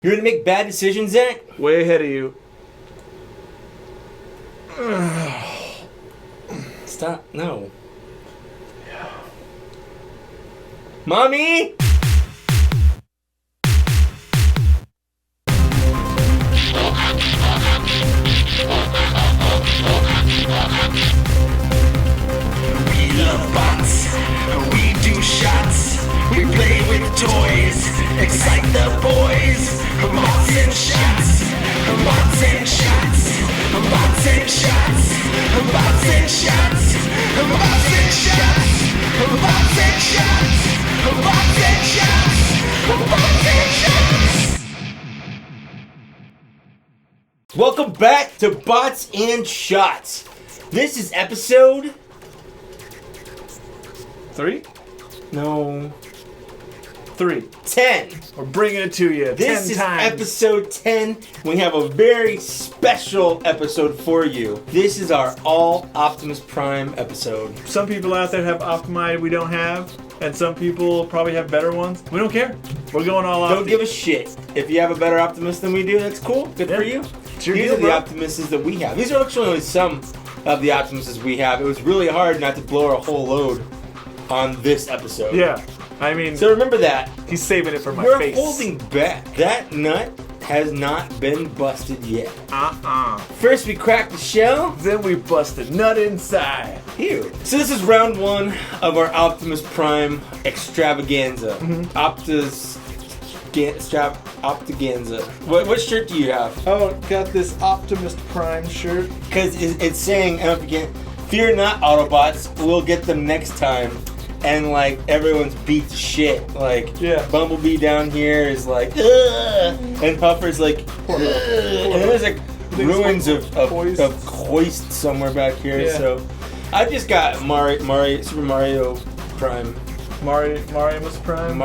You're gonna make bad decisions, Zach? Way ahead of you. Stop. No. Mommy! We love bots, we do shots, we play with toys, excite the boys. Bots and shots, bots and shots, bots and shots, bots and shots, bots and shots, bots and shots, bots and shots, bots and shots. Welcome back to Bots and Shots. This is episode... 3? No... 3. 10. We're bringing it to you. This 10 is times. episode 10. We have a very special episode for you. This is our all Optimus Prime episode. Some people out there have Optimi we don't have, and some people probably have better ones. We don't care. We're going all Don't give a shit. If you have a better Optimus than we do, that's cool. Good for you. It's your These deal, are the bro. Optimuses that we have. These are actually only some of the Optimuses we have. It was really hard not to blow our whole load on this episode. Yeah. I mean, So remember that. he's saving it for my We're face. holding back. That nut has not been busted yet. Uh-uh. First we crack the shell. Then we busted nut inside. Ew. So this is round one of our Optimus Prime Extravaganza. Optiganza. What shirt do you have? Oh, got this Optimus Prime shirt. Because it's saying, I don't forget, fear not, Autobots, we'll get them next time. And like everyone's beat to shit. Like Yeah. Bumblebee down here is like, ugh, and Puffer's like, ugh. And then there's like ruins of hoist somewhere back here. Yeah. So I just got Super Mario Prime. Marimus Prime.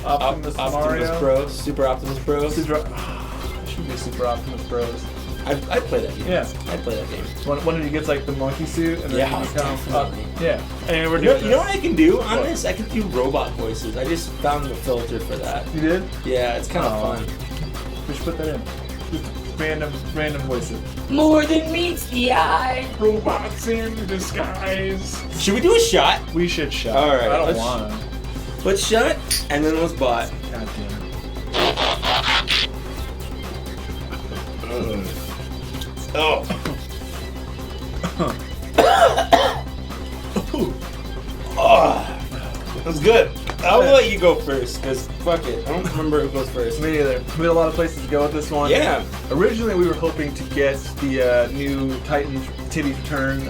Optimus Mario. Bros. Super Optimus Bros. Should be Super Optimus Bros. I play that game. Yeah. I play that game. One of you gets like the monkey suit, and then Yeah, you become definitely. Yeah. And we're You know, doing you know what I can do on What? this? I can do robot voices. I just found the filter for that. You did? Yeah, it's kind of Oh. fun. We should put that in. Just random voices. More than meets the eye. Robots in disguise. Should we do a shot? We should shot. All right, I don't let's- want to. Let's shot, and then let's bot. God damn it. Oh. Oh. That's good. I'll let you go first, because fuck it. I don't remember who goes first. Me neither. We had a lot of places to go with this one. Yeah. Originally, we were hoping to get the new Titan Titty Turn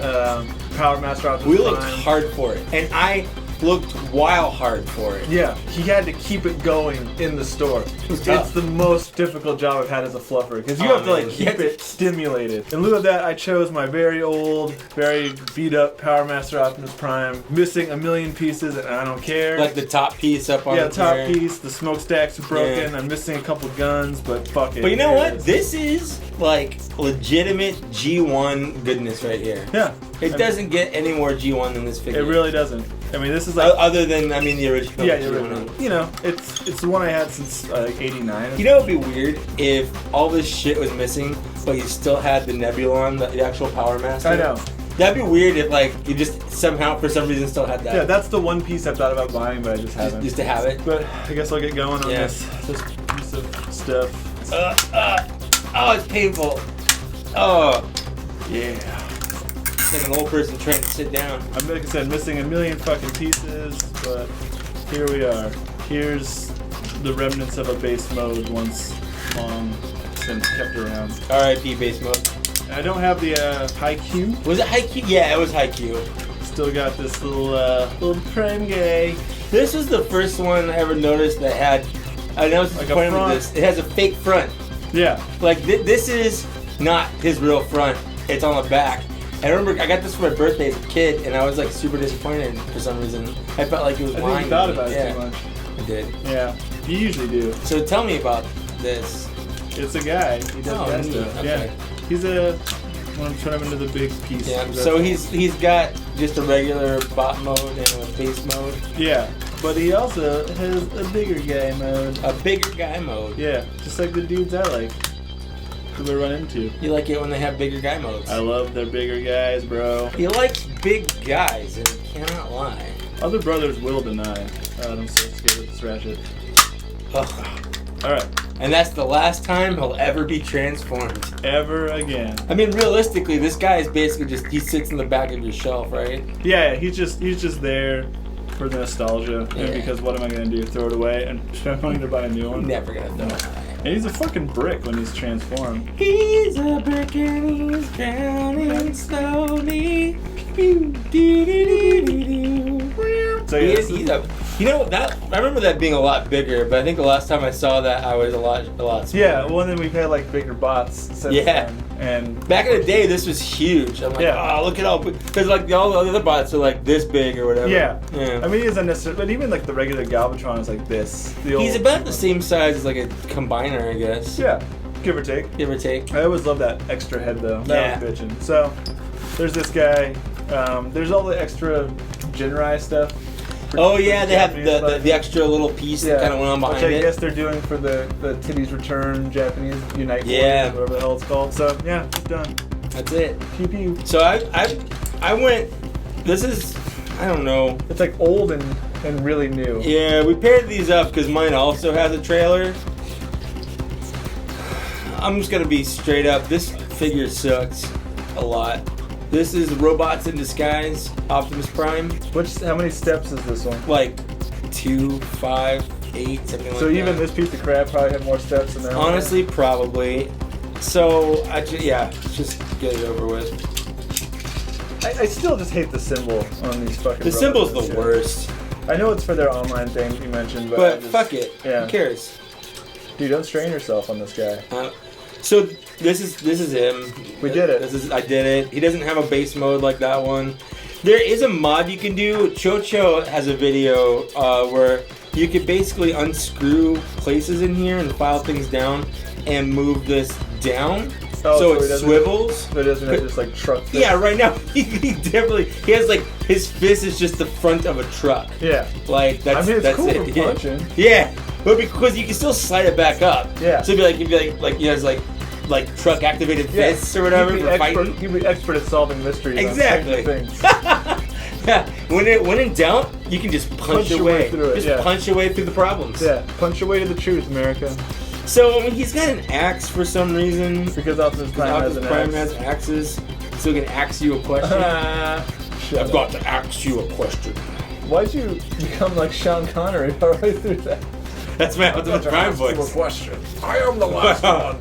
Power Master Optimus We looked Prime. hard for it, and I looked wild hard for it. Yeah, he had to keep it going in the store. was tough. It's the most difficult job I've had as a fluffer because you Oh, have to like man. You keep have to- it stimulated. In lieu of that, I chose my very old, very beat up Power Master Optimus Prime, missing a million pieces, and I don't care. Like the top piece up on yeah, the top chair. piece, the smokestacks are broken. Yeah. I'm missing a couple guns, but fuck it. But you know Here what? it is. This is like legitimate G1 goodness right here. Yeah, It doesn't get any more G1 than this figure. it really doesn't. I mean, this is like Other than, I mean, the original. yeah, the G1. original. You know, it's the one I had since like '89. You know what would be weird? If all this shit was missing, but you still had the Nebulon, the actual Power Master. I know. That'd be weird if, like, you just somehow, for some reason, still had that. Yeah, that's the one piece I thought about buying, but I just haven't. Just to have it. But I guess I'll get going on Yeah. this piece of stuff. Oh, it's painful. Oh, Yeah. it's like an old person trying to sit down. I'm, like I said, missing a million fucking pieces, but here we are. Here's the remnants of a base mode once long since kept around. R.I.P. base mode. I don't have the high Q. Was it Haikyuu? Yeah, it was Haikyuu. Still got this little Prime guy. This was the first one I ever noticed that had. I know it's Like a disappointing with front. this. It has a fake front. Yeah. Like this is not his real front. It's on the back. I remember I got this for my birthday as a kid, and I was like super disappointed for some reason. I felt like it was I lying. think you thought to me. about it Yeah, too much. I did. Yeah. You usually do. So tell me about this. It's a guy. He does Oh, that neat. stuff. Okay. Yeah. He's when I'm turning him into the big piece. Yeah. That's So all. he's got just a regular bot mode and a base mode. Yeah. But he also has a bigger guy mode. A bigger guy mode. Yeah, just like the dudes I like. Who we run into. You like it when they have bigger guy modes. I love their bigger guys, bro. He likes big guys, and he cannot lie. Other brothers will deny. I'm so scared of this ratchet. Ugh. Alright. And that's the last time he'll ever be transformed. Ever again. I mean, realistically, this guy is basically just, he sits in the back of your shelf, right? Yeah, he's just there for the nostalgia. Yeah. And because what am I going to do? Throw it away and I'm going to buy a new one? Never gonna throw it away. And he's a fucking brick when he's transformed. He's a brick and he's drowning slowly. Do-do-do-do-do. So yeah, He's a, you know that I remember that being a lot bigger, but I think the last time I saw that I was a lot smaller. yeah, well then we've had like bigger bots since Yeah. then. And Back in the day, this was huge. I'm like, Yeah. oh, look at all, because like all the other bots are like this big or whatever. yeah. Yeah. I mean, he isn't necessarily, but even like the regular Galvatron is like this. The He's old- about the same size as like a combiner, I guess. Yeah, give or take. Give or take. I always love that extra head though. Yeah. That was bitchin'. So, there's this guy. There's all the extra Jinrai stuff. Oh yeah, they have Japanese stuff. the extra little piece that kind of went on behind which I it. guess they're doing for the Titties Return Japanese Unite Force, Yeah. whatever the hell it's called. So yeah, it's done. That's it. Pew pew. So I went. This is, I don't know. It's like old and really new. Yeah, we paired these up because mine also has a trailer. I'm just gonna be straight up. This figure sucks a lot. This is Robots in Disguise, Optimus Prime. How many steps is this one? Like 2, 5, 8, something like that. So even this piece of crap probably had more steps than that. one. Honestly, probably. So yeah, just get it over with. I still just hate the symbol on these fucking. The symbol's robots the and shit. worst. I know it's for their online thing you mentioned, but I But just- fuck it. Yeah. Who cares? Dude, don't strain yourself on this guy. So this is him. We did it. I did it. He doesn't have a base mode like that one. There is a mod you can do. Chocho has a video where you can basically unscrew places in here and file things down and move this down. Oh, so he it doesn't- swivels. So it doesn't have just like truck. thing. Yeah, right now he definitely has like his fist is just the front of a truck. Yeah. Like that's I mean, it's that's cool it. for punching. Yeah, but because you can still slide it back up. Yeah. So it'd be like he has like truck activated fists or whatever for fighting. He'd be expert at solving mysteries. Exactly. On things. Yeah. When in doubt, you can just punch your away. way through it, Just yeah. punch your way through the problems. Yeah. Punch your way to the truth, America. So I mean, he's got an axe for some reason. Because Optimus Prime has Optimus an Prime axe. has axes, so he can axe you a question. Shut I've up. got to ask you a question. Why'd you become like Sean Connery all right through that? That's my Optimus Prime voice. question. I am the last one.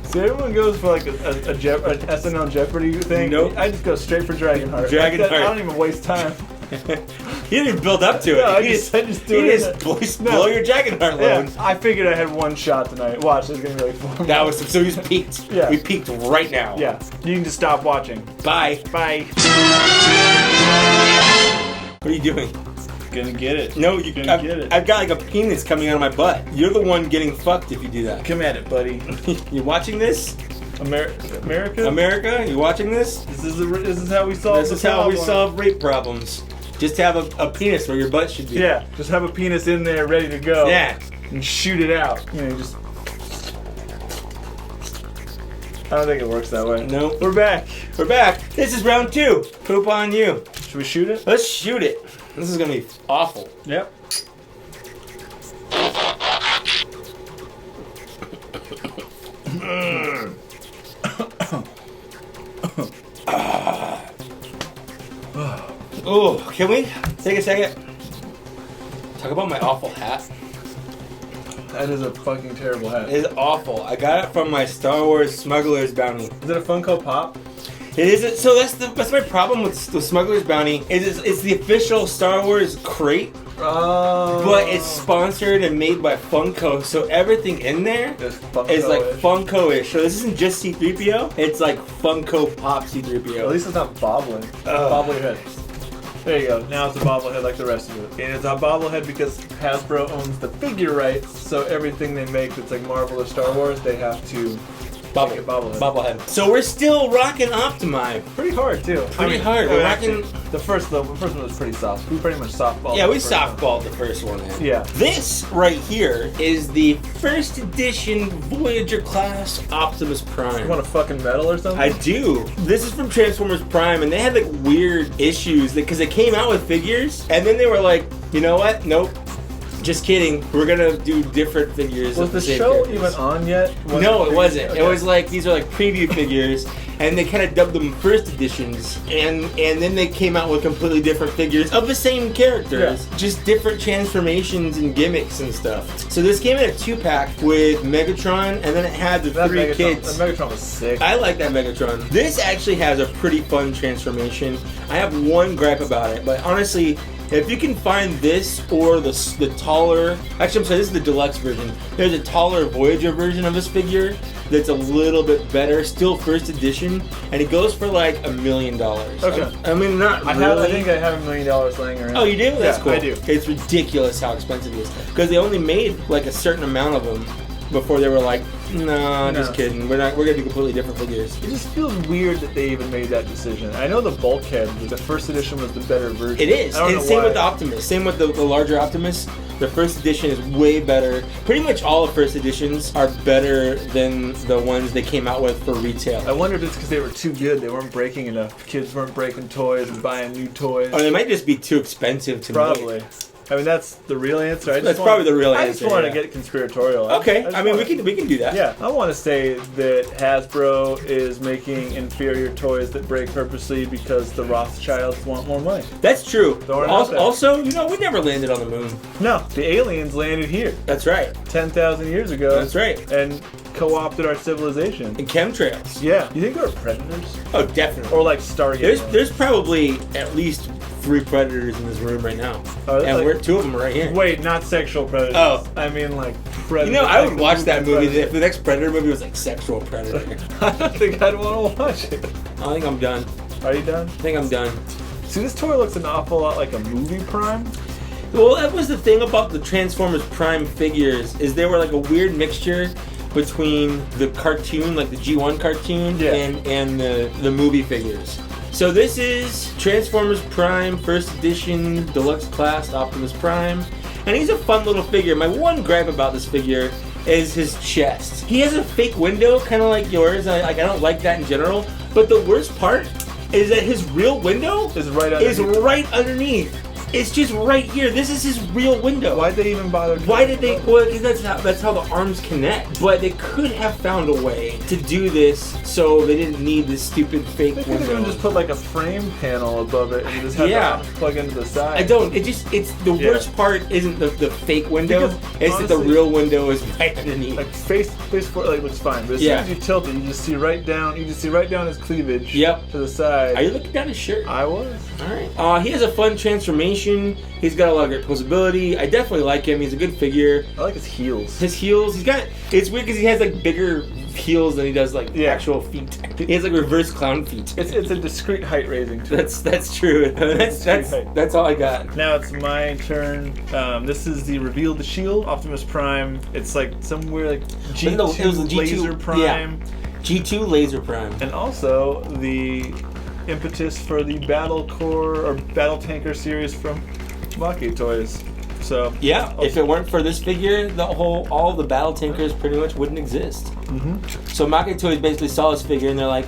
See, everyone goes for like an SNL Jeopardy thing. Nope. I just go straight for Dragonheart. Dragonheart. I don't even waste time. He didn't even build up to it. No, I He just do he it. just blow your Dragonheart Yeah, load. I figured I had one shot tonight. Watch, there's gonna be like 4 more. That was so he's peaked. Yeah. We peaked right now. Yeah, you can just stop watching. Bye. Bye. What are you doing? Gonna get it. No, you Gonna I've, get it. I've got like a penis coming out of my butt. You're the one getting fucked if you do that. Come at it, buddy. You watching this? America? America? You watching this? This is how we solve This the is how we problem. solve rape problems. Just have a penis where your butt should be. Yeah, just have a penis in there ready to go. Yeah. And shoot it out. You know, just. I don't think it works that way. Nope. We're back. We're back. This is round 2. Poop on you. Should we shoot it? Let's shoot it. This is gonna be awful. Yep. Oh, can we take a second? Talk about my awful hat. That is a fucking terrible hat. It is awful. I got it from my Star Wars Smuggler's Bounty. Is it a Funko Pop? It isn't. So that's my problem with the Smuggler's Bounty. It's the official Star Wars crate, Oh. but it's sponsored and made by Funko. So everything in there It's is like Funko-ish. Funko-ish. So this isn't just C-3PO. It's like Funko Pop At C-3PO. least it's not bobbling. Bobble your head. There you go. Now it's a bobblehead like the rest of it. And it's a bobblehead because Hasbro owns the figure rights, so everything they make that's like Marvel or Star Wars, they have to Bobblehead. So we're still rocking Optimi. Pretty hard too. Pretty hard. We're rocking. The first one was pretty soft. We pretty much softballed. Yeah, we the first one. softballed the first one in. Yeah. This right here is the first edition Voyager class Optimus Prime. You want a fucking medal or something? I do. This is from Transformers Prime, and they had like weird issues because they came out with figures, and then they were like, you know what? Nope. Just kidding. We're gonna do different figures. Was of the same show characters. even on yet? No, it wasn't. Okay. It was like these are like preview figures, and they kind of dubbed them first editions, and then they came out with completely different figures of the same characters, just different transformations and gimmicks and stuff. So this came in a 2-pack with Megatron, and then it had the that 3 Megatron, kids. That Megatron was sick. I like that Megatron. This actually has a pretty fun transformation. I have one gripe about it, but honestly, if you can find this or the taller, actually I'm sorry, this is the deluxe version. There's a taller Voyager version of this figure that's a little bit better, still first edition, and it goes for like $1 million. Okay. I mean, not really. I think I have $1 million laying around. Oh, you do? That's Yeah, cool. I do. It's ridiculous how expensive it is because they only made like a certain amount of them before they were like, no, just kidding. We're gonna do completely different figures. It just feels weird that they even made that decision. I know the bulkhead, the first edition was the better version. It is. I don't And know same why. with the Optimus. Same with the larger Optimus. The first edition is way better. Pretty much all the first editions are better than the ones they came out with for retail. I wonder if it's because they were too good. They weren't breaking enough. Kids weren't breaking toys and buying new toys. Or they might just be too expensive to Probably. make. I mean, that's the real answer. That's probably the real I answer, just want to yeah. get conspiratorial. Okay, just I mean, wanna- we can do that. Yeah, I want to say that Hasbro is making inferior toys that break purposely because the Rothschilds want more money. That's true. Don't worry about that. Also, you know, we never landed on the moon. No, the aliens landed here That's right. 10,000 years ago. That's right. And co-opted our civilization. And chemtrails. Yeah. You think there were predators? Oh, definitely. Or like Stargate? There's probably at least 3 predators in this room right now. Oh, and like- we're 2 of them are right here. Wait, not sexual predators. Oh. I mean like predators. You know, I like would watch that movie predators. if the next Predator movie was like sexual predator. I don't think I'd want to watch it. I think I'm done. Are you done? I think I'm done. See, this toy looks an awful lot like a movie Prime. Well, that was the thing about the Transformers Prime figures is they were like a weird mixture between the cartoon, like the G1 cartoon, Yeah. and the movie figures. So this is Transformers Prime First Edition Deluxe Class Optimus Prime, and he's a fun little figure. My one gripe about this figure is his chest. He has a fake window, kind of like yours. I don't like that in general. But the worst part is that his real window Is right underneath. right underneath. It's just right here. This is his real window. Why'd they even bother? Why did they? Well, because that's how the arms connect. But they could have found a way to do this so they didn't need this stupid fake They could have window. even just put like a frame panel above it and just have Yeah. it plug into the side. I don't. It's the Yeah. worst part isn't the fake window. Because, It's that the honestly, real window is right underneath. Like face forward, like looks fine, but as Yeah. soon as you tilt it, you just see right down. You just see right down his cleavage. Yep. To the side. Are you looking down his shirt? I was. All right. He has a fun transformation. He's got a lot of great posability. I definitely like him. He's a good figure. I like his heels. His heels. It's weird because he has like bigger heels than he does like Yeah. actual feet. He has like reverse clown feet. It's a discreet height raising tool. That's true. That's all I got. Now it's my turn. This is the Reveal the Shield, Optimus Prime. It's like somewhere like G2, No, it was the G2 Laser Prime. yeah. G2 Laser Prime. And also the impetus for the Battle Core or Battle Tanker series from Maki Toys. So Yeah, if it weren't for this figure, all the battle tankers pretty much wouldn't exist. Mm-hmm. So Maki Toys basically saw this figure and they're like,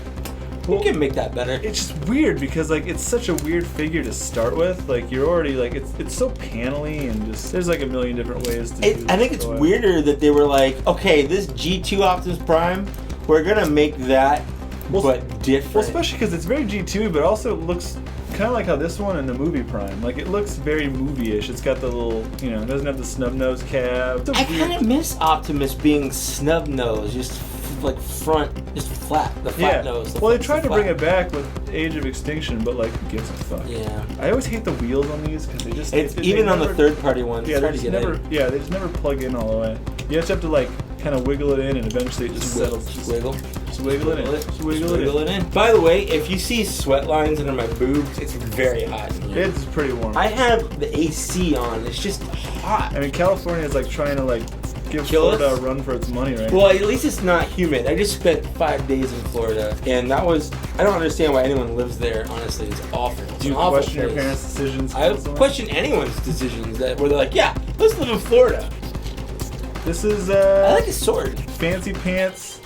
we can make that better. it's just weird because like it's such a weird figure to start with. Like you're already like it's so panely and just there's like a million different ways to do I think this it's toy. weirder that they were like, okay, this G2 Optimus Prime, we're gonna make that, but different. Well, especially because it's very G2, but also it looks kind of like how this one in the movie Prime. Like it looks very movie-ish. It's got the little, it doesn't have the snub nose cab. I kind of miss Optimus being snub nose, just like front, just flat, the flat nose. Well, they tried to bring it back with Age of Extinction, but like, who gives a fuck? Yeah. I always hate the wheels on these because they just. It's they even on the never- third-party ones. Yeah, it's they hard to just get never. in. Yeah, they just never plug in all the way. You just have to like kind of wiggle it in, and eventually it just settles. Just wiggle. Just wiggle it in. Just wiggle it in. By the way, if you see sweat lines under my boobs, it's very hot in here. It's pretty warm. I have the AC on. It's just hot. I mean, California is like trying to like Give kill Florida us. a run for its money, right? Well, at least it's not humid. I just spent 5 days in Florida, and that was, I don't understand why anyone lives there, honestly. It's awful. It's Do you an awful question your place. parents' decisions? I constantly? question anyone's decisions where they're like, yeah, let's live in Florida. This is I like his sword. Fancy Pants.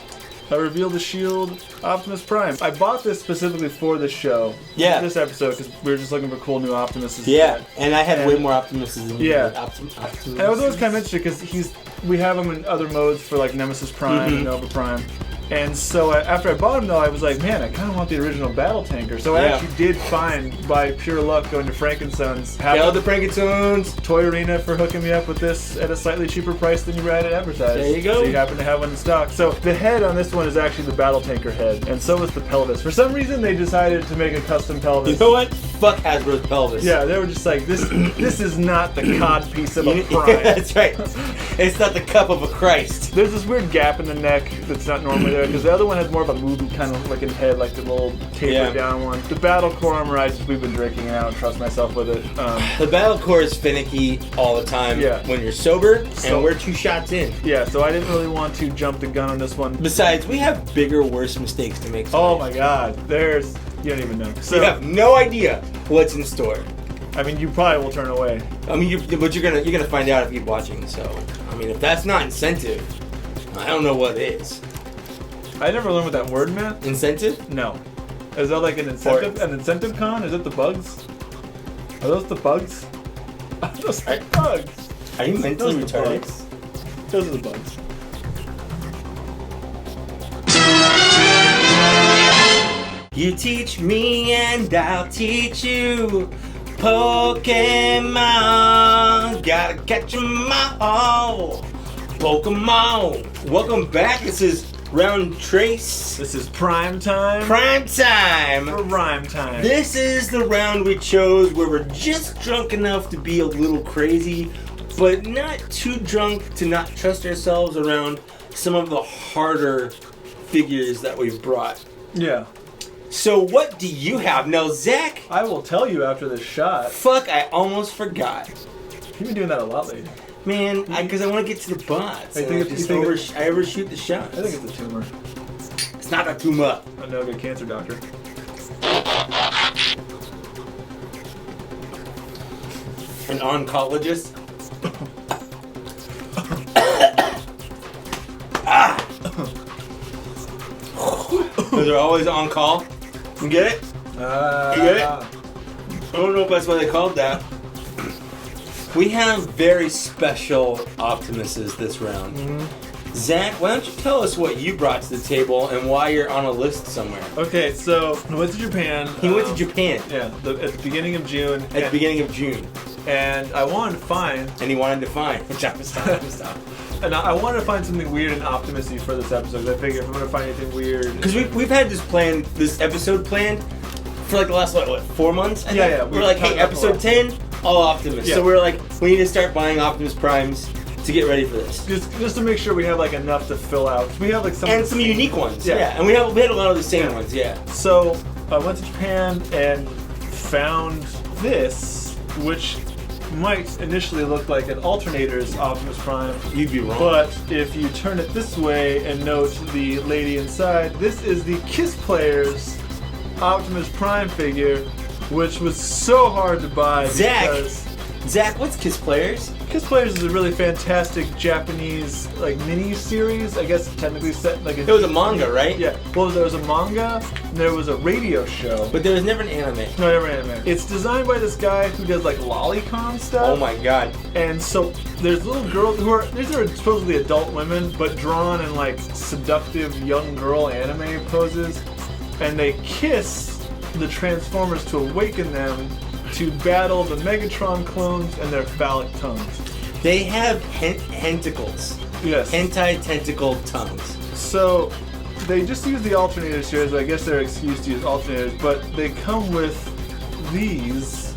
I revealed the shield. Optimus Prime. I bought this specifically for this show. Yeah. This episode because we were just looking for cool new Optimuses. Yeah, and I had And- way more Optimus than you. Yeah. did. Optimus. And I was always kind of interested because we have him in other modes for like Nemesis Prime and Nova Prime. And so after I bought him though, I was like, man, I kind of want the original battle tanker. So I Yeah. actually did find, by pure luck, going to Frankenstein's, Hail the Frankenstones. Toy Arena for hooking me up with this at a slightly cheaper price than you had it advertised. There you go. So you happen to have one in stock. So the head on this one is actually the battle tanker head, and so is the pelvis. For some reason, they decided to make a custom pelvis. You know what? Fuck Hasbro's pelvis. Yeah, they were just like, this is not the cod piece of a prime. That's right. It's not the cup of a Christ. There's this weird gap in the neck that's not normally there, because the other one has more of a moving kind of looking head, like the little tapered down one. The battle core armor, we've been drinking, and I don't trust myself with it. The battle core is finicky all the time when you're sober, and we're 2 shots in. Yeah, so I didn't really want to jump the gun on this one. Besides, we have bigger, worse mistakes to make. Oh my god, you don't even know. So, You have no idea what's in store. I mean, you probably will turn away. I mean, but you're gonna find out if you keep watching. So, I mean, if that's not incentive, I don't know what is. I never learned what that word meant. Incentive? No. Is that like an incentive? An incentive con? Is it the bugs? Are those the bugs? Are those the bugs? Are you mentally Those are the retarded? bugs. Those are the bugs. You teach me and I'll teach you. Pokemon, gotta catch 'em all. Pokemon. Welcome back. This is Round Trace. This is prime time. Prime time. For rhyme time. This is the round we chose where we're just drunk enough to be a little crazy, but not too drunk to not trust ourselves around some of the harder figures that we've brought. Yeah. So what do you have? Now, Zach, I will tell you after this shot. fuck, I almost forgot. You've been doing that a lot lately. Man, because I want to get to the bots. I think I overshoot the shots. I think it's a tumor. It's not a tumor. I know a good cancer doctor. An oncologist. Those are always on call. You get it? You get it? I don't know if that's why they called that. We have very special Optimuses this round. Zach, why don't you tell us what you brought to the table and why you're on a list somewhere? Okay, so I went to Japan. He went to Japan Yeah, at the beginning of June. at the beginning of June, And I wanted to find. and he wanted to find. Stop. And I wanted to find something weird and Optimus-y for this episode. I figured if I'm going to find anything weird. Because we've had this episode planned for like the last, what, 4 months? I think? Yeah. We're like, hey, episode 10, all Optimus. Yeah. So we're like, we need to start buying Optimus Primes to get ready for this. Just to make sure we have like enough to fill out. We have like some And some unique ones, Yeah. yeah. And we had a lot of the same ones, yeah. So I went to Japan and found this, which might initially look like an alternator's Optimus Prime. You'd be wrong. But if you turn it this way and note the lady inside, this is the Kiss Players Optimus Prime figure, which was so hard to buy. Zach, what's Kiss Players? Kiss Players is a really fantastic Japanese like mini series. I guess technically set like It was a manga, right? Yeah. Well, there was a manga, and there was a radio show. But there was never an anime. No, never anime. It's designed by this guy who does like lolicon stuff. Oh my god. And so there's little girls these are supposedly adult women, but drawn in like seductive young girl anime poses, and they kiss the Transformers to awaken them to battle the Megatron clones and their phallic tongues. They have tentacles. Yes. Hentai tentacle tongues. So they just use the alternators here, so I guess they're excused to use alternators, but they come with these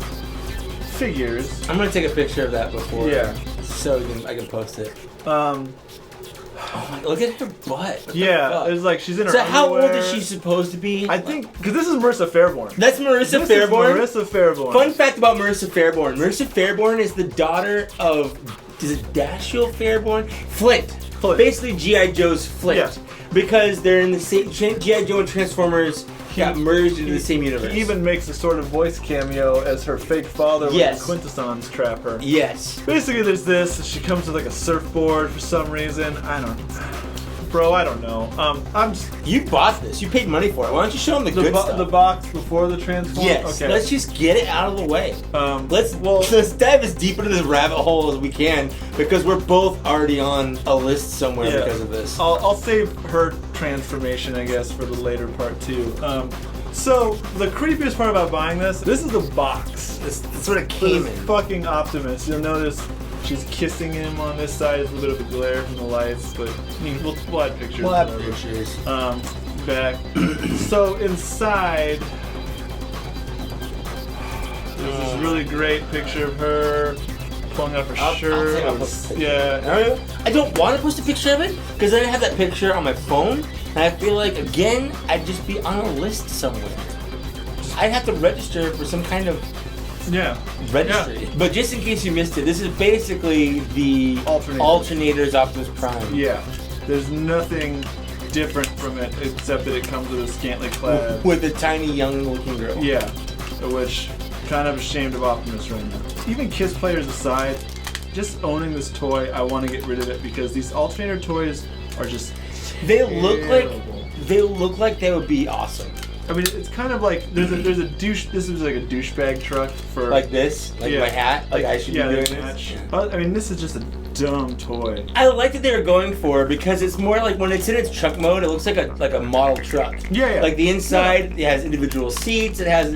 figures. I'm gonna take a picture of that before. Yeah. So I can post it. Oh my, look at her butt. What the Yeah, fuck? it's like she's in her So how old underwear. is she supposed to be? I think, because this is Marissa Fairborn. That's Marissa This Fairborn. is Marissa Fairborn. Fun fact about Marissa Fairborn. Marissa Fairborn is the daughter of is it Dashiell Fairborn? Flint. Flint. Basically G.I. Joe's Flint. Yeah. Because they're in the same, G.I. Joe and Transformers got merged into the same universe. He even makes a sort of voice cameo as her fake father Yes. when the Quintessons trap her. Yes. Basically, there's this. She comes with like a surfboard for some reason. I don't know. I'm just You bought this. You paid money for it. Why don't you show them the good stuff? the box before the transform. Yes. Okay. Let's just get it out of the way. Let's dive as deep into this rabbit hole as we can because we're both already on a list somewhere because of this. I'll save her transformation, I guess, for the later part too. So the creepiest part about buying this is the box. That's what it came in. Fucking Optimus. You'll notice she's kissing him on this side. There's a little bit of a glare from the lights, but I mean, we'll add pictures. We'll have whatever. pictures. Back. So inside, there's this really great picture of her pulling up her shirt. I'll post a picture. Yeah. I don't want to post a picture of it because then I have that picture on my phone, and I feel like again I'd just be on a list somewhere. I'd have to register for some kind of registry. Yeah. But just in case you missed it, this is basically the Alternator's Optimus Prime. Yeah. There's nothing different from it except that it comes with a scantily clad. With a tiny young looking girl. Yeah. Which, kind of ashamed of Optimus right now. Even Kiss players aside, just owning this toy, I want to get rid of it because these Alternator toys are just They look like they would be awesome. I mean, it's kind of like there's a douche. This is like a douchebag truck for like this, like my hat. Like I should be doing this. I mean, this is just a dumb toy. I like that they were going for because it's more like when it's in its truck mode, it looks like a model truck. Yeah. Like the inside, it has individual seats. It has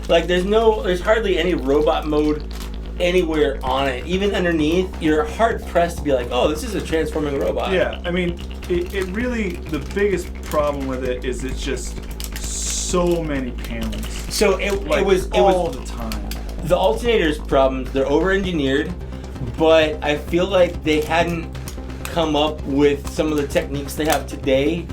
there's hardly any robot mode anywhere on it. Even underneath, you're hard pressed to be like, oh, this is a transforming robot. Yeah. I mean, it really the biggest problem with it is it's just so many panels. So it was all the time. The Alternator's problems, they're over-engineered, but I feel like they hadn't come up with some of the techniques they have today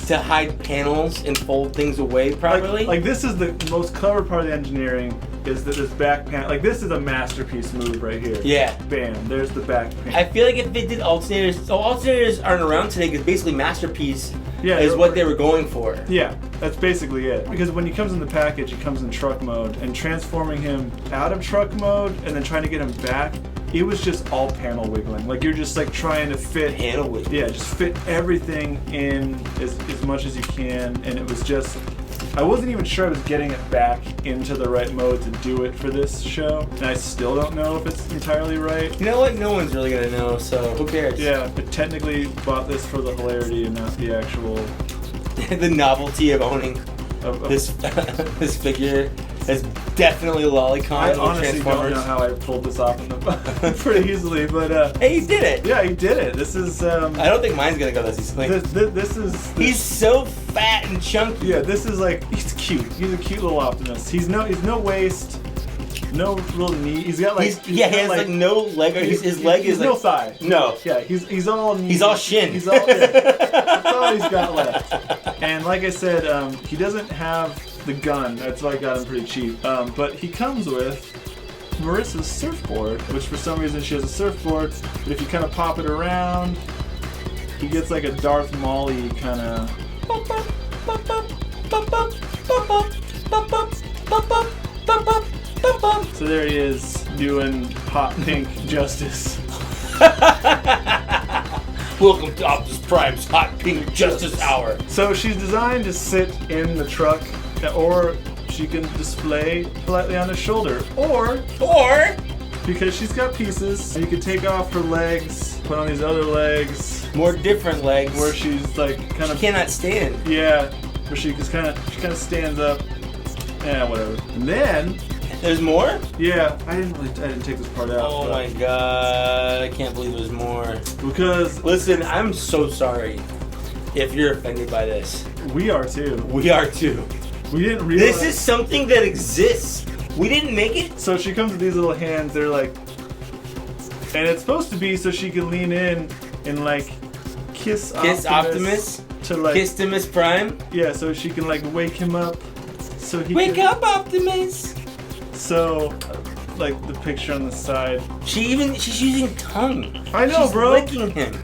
to hide panels and fold things away properly. Like this is the most clever part of the engineering is that this back panel, like this is a masterpiece move right here. Yeah. Bam, there's the back panel. I feel like if they did Alternators, so Alternators aren't around today because basically Masterpiece is what they were going for. Yeah, that's basically it. Because when he comes in the package, he comes in truck mode, and transforming him out of truck mode and then trying to get him back, it was just all panel wiggling. Like you're just like trying to fit panel wiggling. Yeah, just fit everything in as much as you can, and it was just. I wasn't even sure I was getting it back into the right mode to do it for this show, and I still don't know if it's entirely right. You know what? No one's really gonna know, so who cares? Yeah, I technically bought this for the hilarity and not the actual... the novelty of owning this this figure is definitely lolicon. I honestly don't know how I pulled this off in the pretty easily, but hey, he did it. Yeah, he did it. This is. I don't think mine's gonna go this easily. This is. He's so fat and chunky. Yeah, this is like he's cute. He's a cute little Optimus. He's no waist, no real knee. He's got like he has like no leg. His leg is like no thigh. No. Yeah, he's all knee. He's all shin. He's all. That's all he's got left. And like I said, he doesn't have the gun. That's why I got him pretty cheap. But he comes with Marissa's surfboard, which for some reason she has a surfboard. But if you kind of pop it around, he gets like a Darth Maul-y kind of. So there he is doing hot pink justice. Welcome to Optimus Prime's Hot Pink Justice Hour. So she's designed to sit in the truck, or she can display politely on the shoulder, or because she's got pieces, you can take off her legs, put on these other legs, more different legs, where she's like kind of cannot stand. Yeah, where she kind of stands up. Yeah, whatever. And then there's more? Yeah, I didn't take this part out. Oh my god, I can't believe there's more. Because listen, I'm so sorry if you're offended by this. We are too. We are too. We didn't realize. This is something that exists. We didn't make it. So she comes with these little hands. They're like, and it's supposed to be so she can lean in and like kiss Optimus to like Optimus Prime. Yeah, so she can like wake him up. So he wake up, Optimus. So like the picture on the side. She's using tongue. I know, she's bro. Licking him.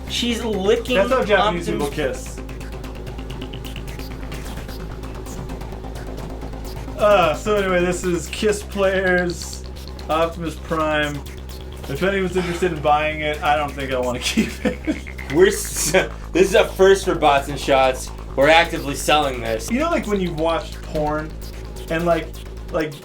She's licking. That's how Japanese Optimus. people kiss. So anyway, this is Kiss Players, Optimus Prime. If anyone's interested in buying it, I don't think I want to keep it. This is a first for Bots and Shots. We're actively selling this. You know, like when you've watched porn, and like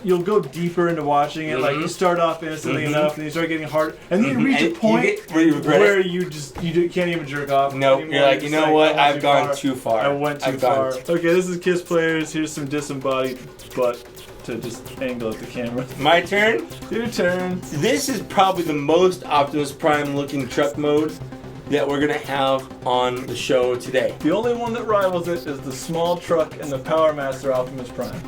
you'll go deeper into watching it. Like you start off innocently enough, and you start getting hard, and then you reach a point where you regret where it. you can't even jerk off. Nope, anymore. you're like, you know what? I've gone far. too far. I went too far. Okay, this is Kiss Players. Here's some disembodied butt to just angle at the camera. My turn. Your turn. This is probably the most Optimus Prime looking truck mode that we're gonna have on the show today. The only one that rivals it is the small truck and the Power Master Optimus Prime.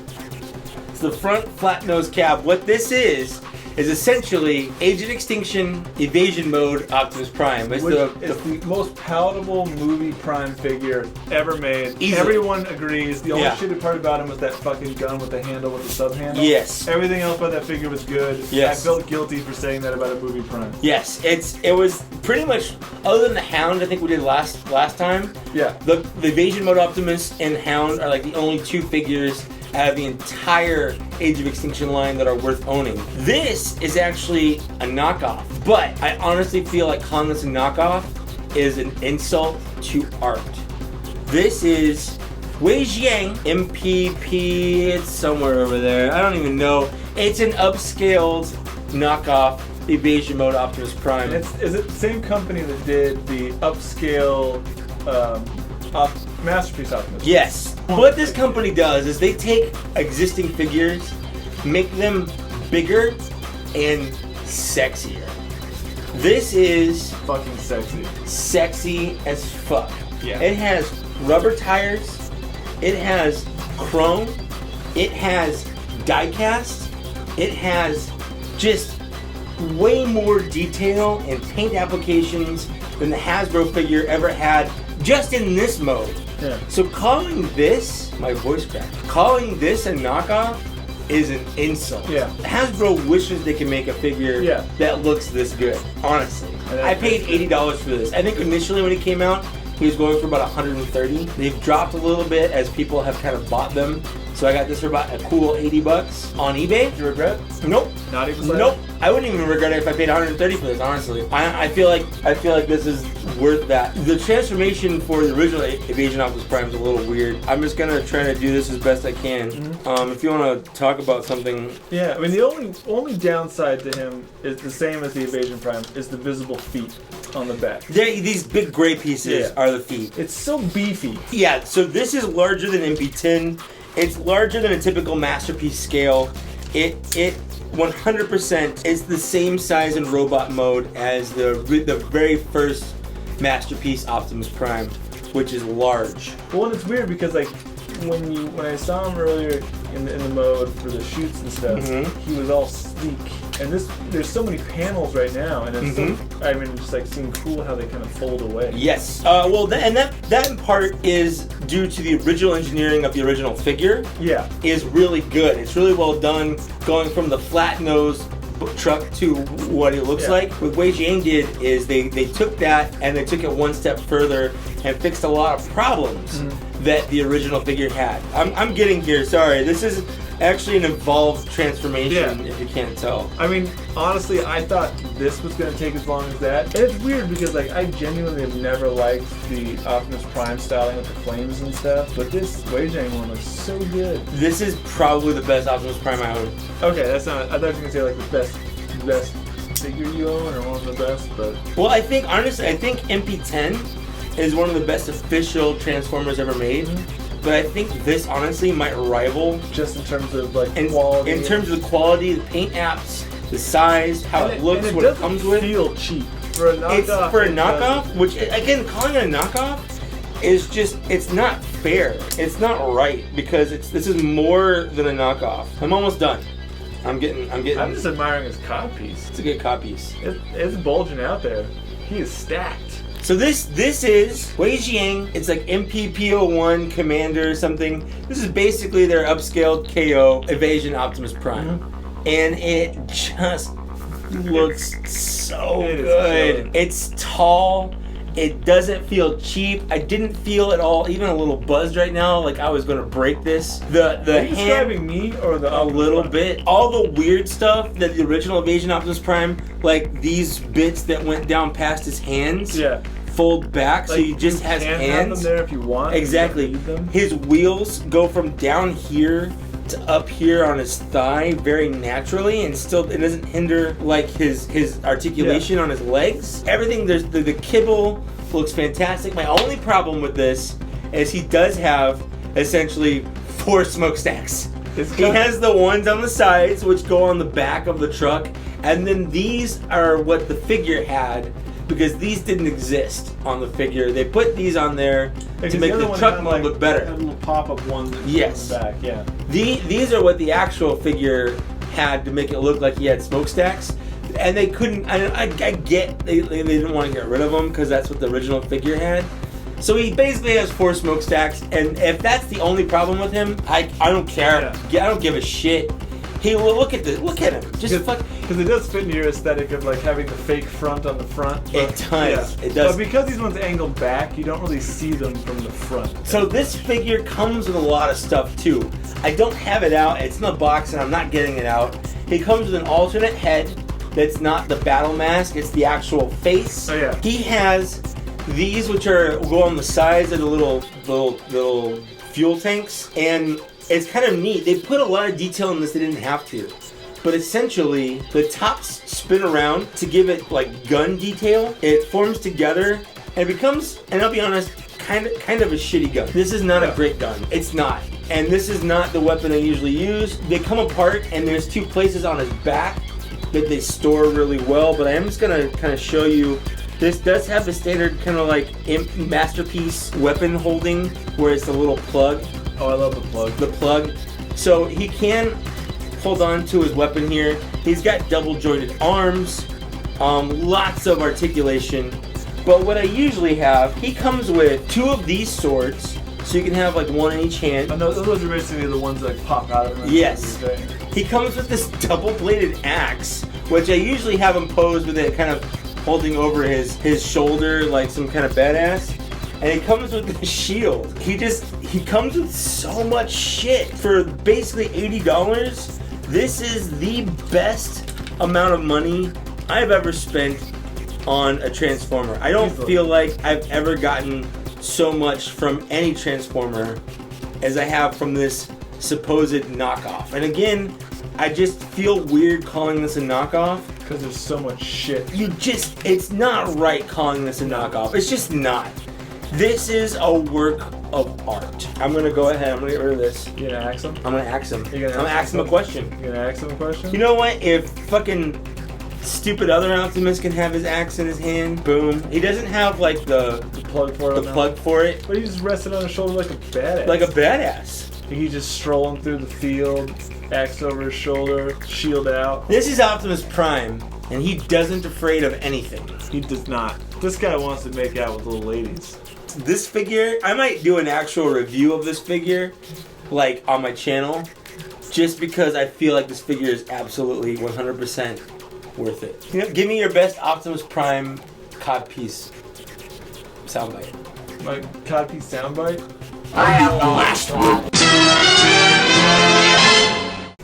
It's the front flat nose cab. What this is essentially Agent Extinction Evasion Mode Optimus Prime. It's Which the is the most palatable movie Prime figure ever made. Easily. Everyone agrees. The only Yeah. shitty part about him was that fucking gun with the handle with the sub handle. Yes. Everything else about that figure was good. Yes. I felt guilty for saying that about a movie Prime. Yes, it was pretty much, other than the Hound I think we did last time. Yeah. The Evasion Mode Optimus and Hound are like the only two figures out of the entire Age of Extinction line that are worth owning. This is actually a knockoff, but I honestly feel like calling this a knockoff is an insult to art. This is Wei Jiang MPP, it's somewhere over there, I don't even know. It's an upscaled knockoff Evasion Mode Optimus Prime. And is it the same company that did the upscale Masterpiece Optimus? Yes. What this company does is they take existing figures, make them bigger and sexier. This is Fucking sexy. sexy as fuck. Yeah. It has rubber tires, it has chrome, it has die-cast, it has just way more detail and paint applications than the Hasbro figure ever had just in this mode. Yeah. So calling this, my voice cracked, calling this a knockoff is an insult. Yeah. Hasbro wishes they could make a figure Yeah. that looks this good, honestly. And I paid $80 for this. I think initially when it came out, he was going for about $130. They've dropped a little bit as people have kind of bought them. So I got this for about a cool $80 on eBay. Do you regret? Nope. Not even slightly? Nope. I wouldn't even regret it if I paid $130 for this, honestly. I feel like this is worth that. The transformation for the original Evasion Optimus Prime is a little weird. I'm just gonna try to do this as best I can. If you want to talk about something, Yeah, I mean the only downside to him is the same as the Evasion Prime, is the visible feet on the back. these big gray pieces Yeah. are the feet. It's so beefy. Yeah, so this is larger than MP10. It's larger than a typical Masterpiece scale. It 100% is the same size in robot mode as the very first Masterpiece Optimus Prime, which is large. Well, and it's weird because like when I saw him earlier in the mode for the shoots and stuff, he was all sleek. And there's so many panels right now, and it's so, I mean, just like seeing cool how they kind of fold away. Yes. That in part is due to the original engineering of the original figure. Yeah. Is really good. It's really well done, going from the flat nose truck to what it looks like. What Wei Jiang did is they took that and they took it one step further and fixed a lot of problems that the original figure had. I'm getting here, sorry. This is actually an involved transformation, if you can't tell. I mean, honestly, I thought this was going to take as long as that. And it's weird because like I genuinely have never liked the Optimus Prime styling with the flames and stuff, but this Wei Jiang one looks so good. This is probably the best Optimus Prime I own. Okay, that's not. I thought you were gonna say like the best figure you own or one of the best, but Well, I think MP10 is one of the best official Transformers ever made. But I think this honestly might rival just in terms of like in quality. In terms of the quality, the paint apps, the size, how it looks, and what it comes with. Feel cheap for a knockoff. It's for a knockoff, which again, calling it a knockoff is just, it's not fair. It's not right because this is more than a knockoff. I'm almost done. I'm getting. I'm just admiring his cod piece. It's a good cod piece. It's bulging out there. He is stacked. So this is Wei Jiang. It's like MPP01 Commander or something. This is basically their upscaled KO Evasion Optimus Prime. and it just looks so It is good. killer. It's tall. It doesn't feel cheap. I didn't feel at all, even a little buzzed right now, like I was gonna break this. The Are you hand, describing me or the a little bit. All the weird stuff that the original Invasion Optimus Prime, like these bits that went down past his hands, Yeah. fold back, so Like, he just has can have hands. them there if you want. Exactly. You don't need them. His wheels go from down here to up here on his thigh very naturally, and still it doesn't hinder like his articulation on his legs. Everything, there's the kibble looks fantastic. My only problem with this is he does have essentially 4 smokestacks. He has the ones on the sides which go on the back of the truck, and then these are what the figure had, because these didn't exist on the figure. They put these on there to make the truck mode look better. Had a little pop-up one that Yes. goes back, yeah. These are what the actual figure had to make it look like he had smokestacks, and they couldn't. I get they didn't want to get rid of them because that's what the original figure had. So he basically has 4 smokestacks, and if that's the only problem with him, I don't care. I don't give a shit. He will look at him. Just fuck. Because it does fit into your aesthetic of like having the fake front on the front. It does. It does. But because these ones angled back, you don't really see them from the front. So this figure comes with a lot of stuff too. I don't have it out. It's in the box, and I'm not getting it out. He comes with an alternate head. That's not the battle mask. It's the actual face. Oh yeah. He has these, which go on the sides of the little fuel tanks, and it's kind of neat. They put a lot of detail in this. They didn't have to, but essentially the tops spin around to give it like gun detail. It forms together and it becomes, and I'll be honest, kind of a shitty gun. This is not a great gun. It's not. And this is not the weapon I usually use. They come apart, and there's 2 places on his back that they store really well, but I am just gonna kind of show you. This does have the standard kind of like Masterpiece weapon holding, where it's a little plug. Oh, I love the plug. The plug. So he can hold on to his weapon here. He's got double jointed arms, lots of articulation. But what I usually have, he comes with 2 of these swords, so you can have like 1 in each hand. I know those are basically the ones that pop out of him. Yes. He comes with this double-bladed axe, which I usually have him posed with it kind of holding over his shoulder like some kind of badass. And he comes with the shield. He comes with so much shit. For basically $80, this is the best amount of money I've ever spent on a Transformer. I don't feel like I've ever gotten so much from any Transformer as I have from this supposed knockoff. And again, I just feel weird calling this a knockoff. Because there's so much shit. It's not right calling this a knockoff. It's just not. This is a work of art. I'm gonna go ahead, I'm gonna get rid of this. You gonna ask him? I'm gonna ask him. You're I'm gonna gonna ask him a question. You gonna ask him a question? You know what? If fucking stupid other Optimus can have his axe in his hand, boom. He doesn't have like the plug for it. plug for it. But he just rested on his shoulder like a badass. Like a badass. He's just strolling through the field, axe over his shoulder, shield out. This is Optimus Prime, and he doesn't afraid of anything. He does not. This guy wants to make out with little ladies. This figure, I might do an actual review of this figure, like on my channel, just because I feel like this figure is absolutely 100% worth it. You know, give me your best Optimus Prime codpiece soundbite. My codpiece soundbite? I am the last one.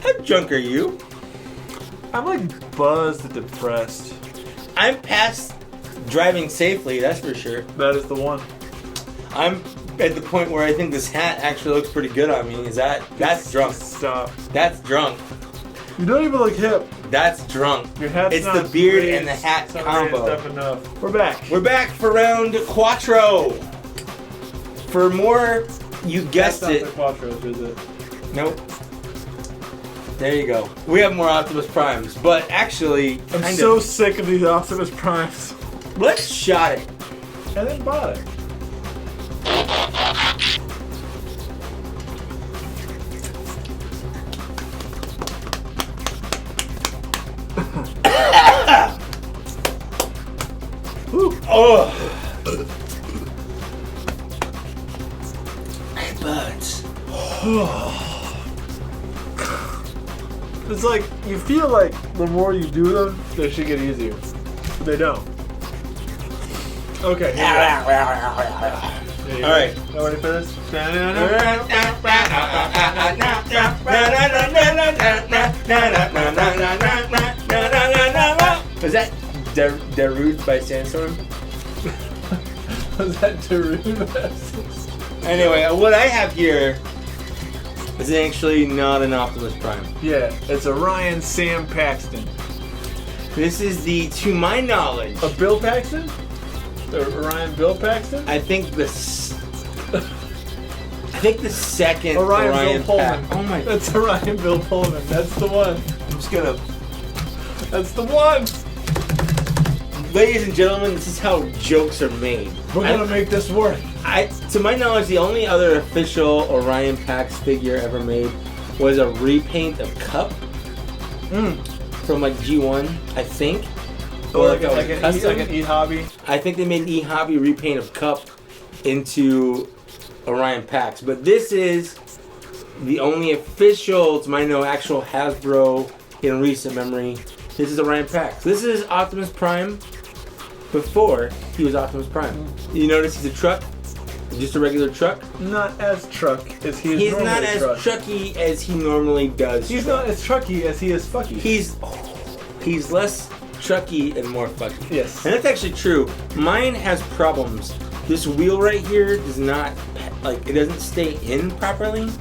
How drunk are you? I'm like buzzed and depressed. I'm past driving safely, that's for sure. That is the one. I'm at the point where I think this hat actually looks pretty good on me. That's drunk. Stop. That's drunk. You don't even look hip. That's drunk. Your hat's It's not the beard raised- and the hat it's not combo. raised up enough. We're back. We're back for round Quattro. For more, you guessed That's it. not the Quattros, is it? Nope. There you go. We have more Optimus Primes, but actually, I'm kind so of. sick of these Optimus Primes. Let's shot it. And then bought it. Oh. It burns. It's like, you feel like the more you do them, they should get easier. But they don't. Okay. All right. Y'all ready for this? Was that Darude by Sandstorm? Was that Darude? Anyway, what I have here is actually not an Optimus Prime. Yeah, it's Orion Sam Paxton. This is to my knowledge, A Bill Paxton? Orion Bill Paxton? I think the second Orion Bill Pullman. Oh my! That's Orion Bill Pullman. That's the one. I'm just gonna. That's the one. Ladies and gentlemen, this is how jokes are made. We're gonna make this work. To my knowledge, the only other official Orion Pax figure ever made was a repaint of Cup from like G1, I think. Or if it was like an E-Hobby. I think they made an E-Hobby repaint of Cup into Orion Pax. But this is the only official, to my know, actual Hasbro in recent memory. This is Orion Pax. This is Optimus Prime before he was Optimus Prime. You notice he's a truck? Just a regular truck? Not as truck as he is He's normally not as truck. trucky as he normally does. He's not as trucky as he is fucky. He's less trucky and more fucky. Yes. And that's actually true. Mine has problems. This wheel right here does not, it doesn't stay in properly.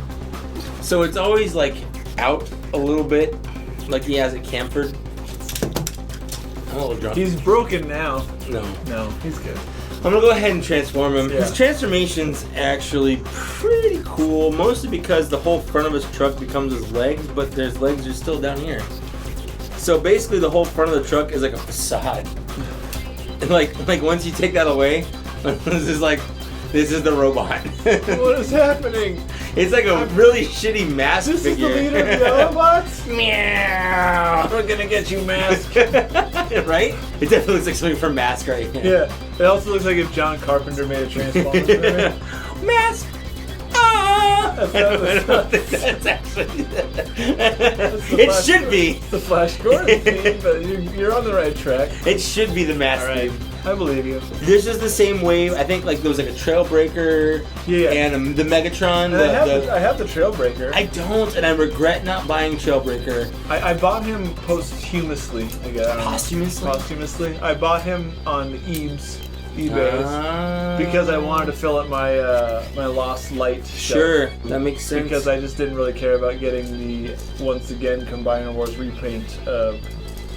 So it's always like out a little bit, like he has it campered. I'm a little drunk. He's broken now. No, he's good. I'm gonna go ahead and transform him. Yeah. His transformation's actually pretty cool, mostly because the whole front of his truck becomes his legs, but his legs are still down here. So basically, the whole front of the truck is like a facade. And like once you take that away, this is the robot. What is happening? It's like a really shitty mask This figure. is the leader of the Autobots? Meow. We're gonna get you, Mask. Right? It definitely looks like something from Mask right here. Yeah. It also looks like if John Carpenter made a Transformers movie. Mask. Ah! That's actually. the It Flash should Gordon. be. It's the Flash Gordon theme, but you're on the right track. It should be the Mask Alright. theme. I believe you. This is the same wave. I think like there was like a Trailbreaker Yeah. and the Megatron. And I have the Trailbreaker. I don't, and I regret not buying Trailbreaker. I bought him posthumously. Posthumously. I bought him on eBay because I wanted to fill up my my Lost Light shelf. Sure, that makes sense. Because I just didn't really care about getting the once again Combiner Wars repaint of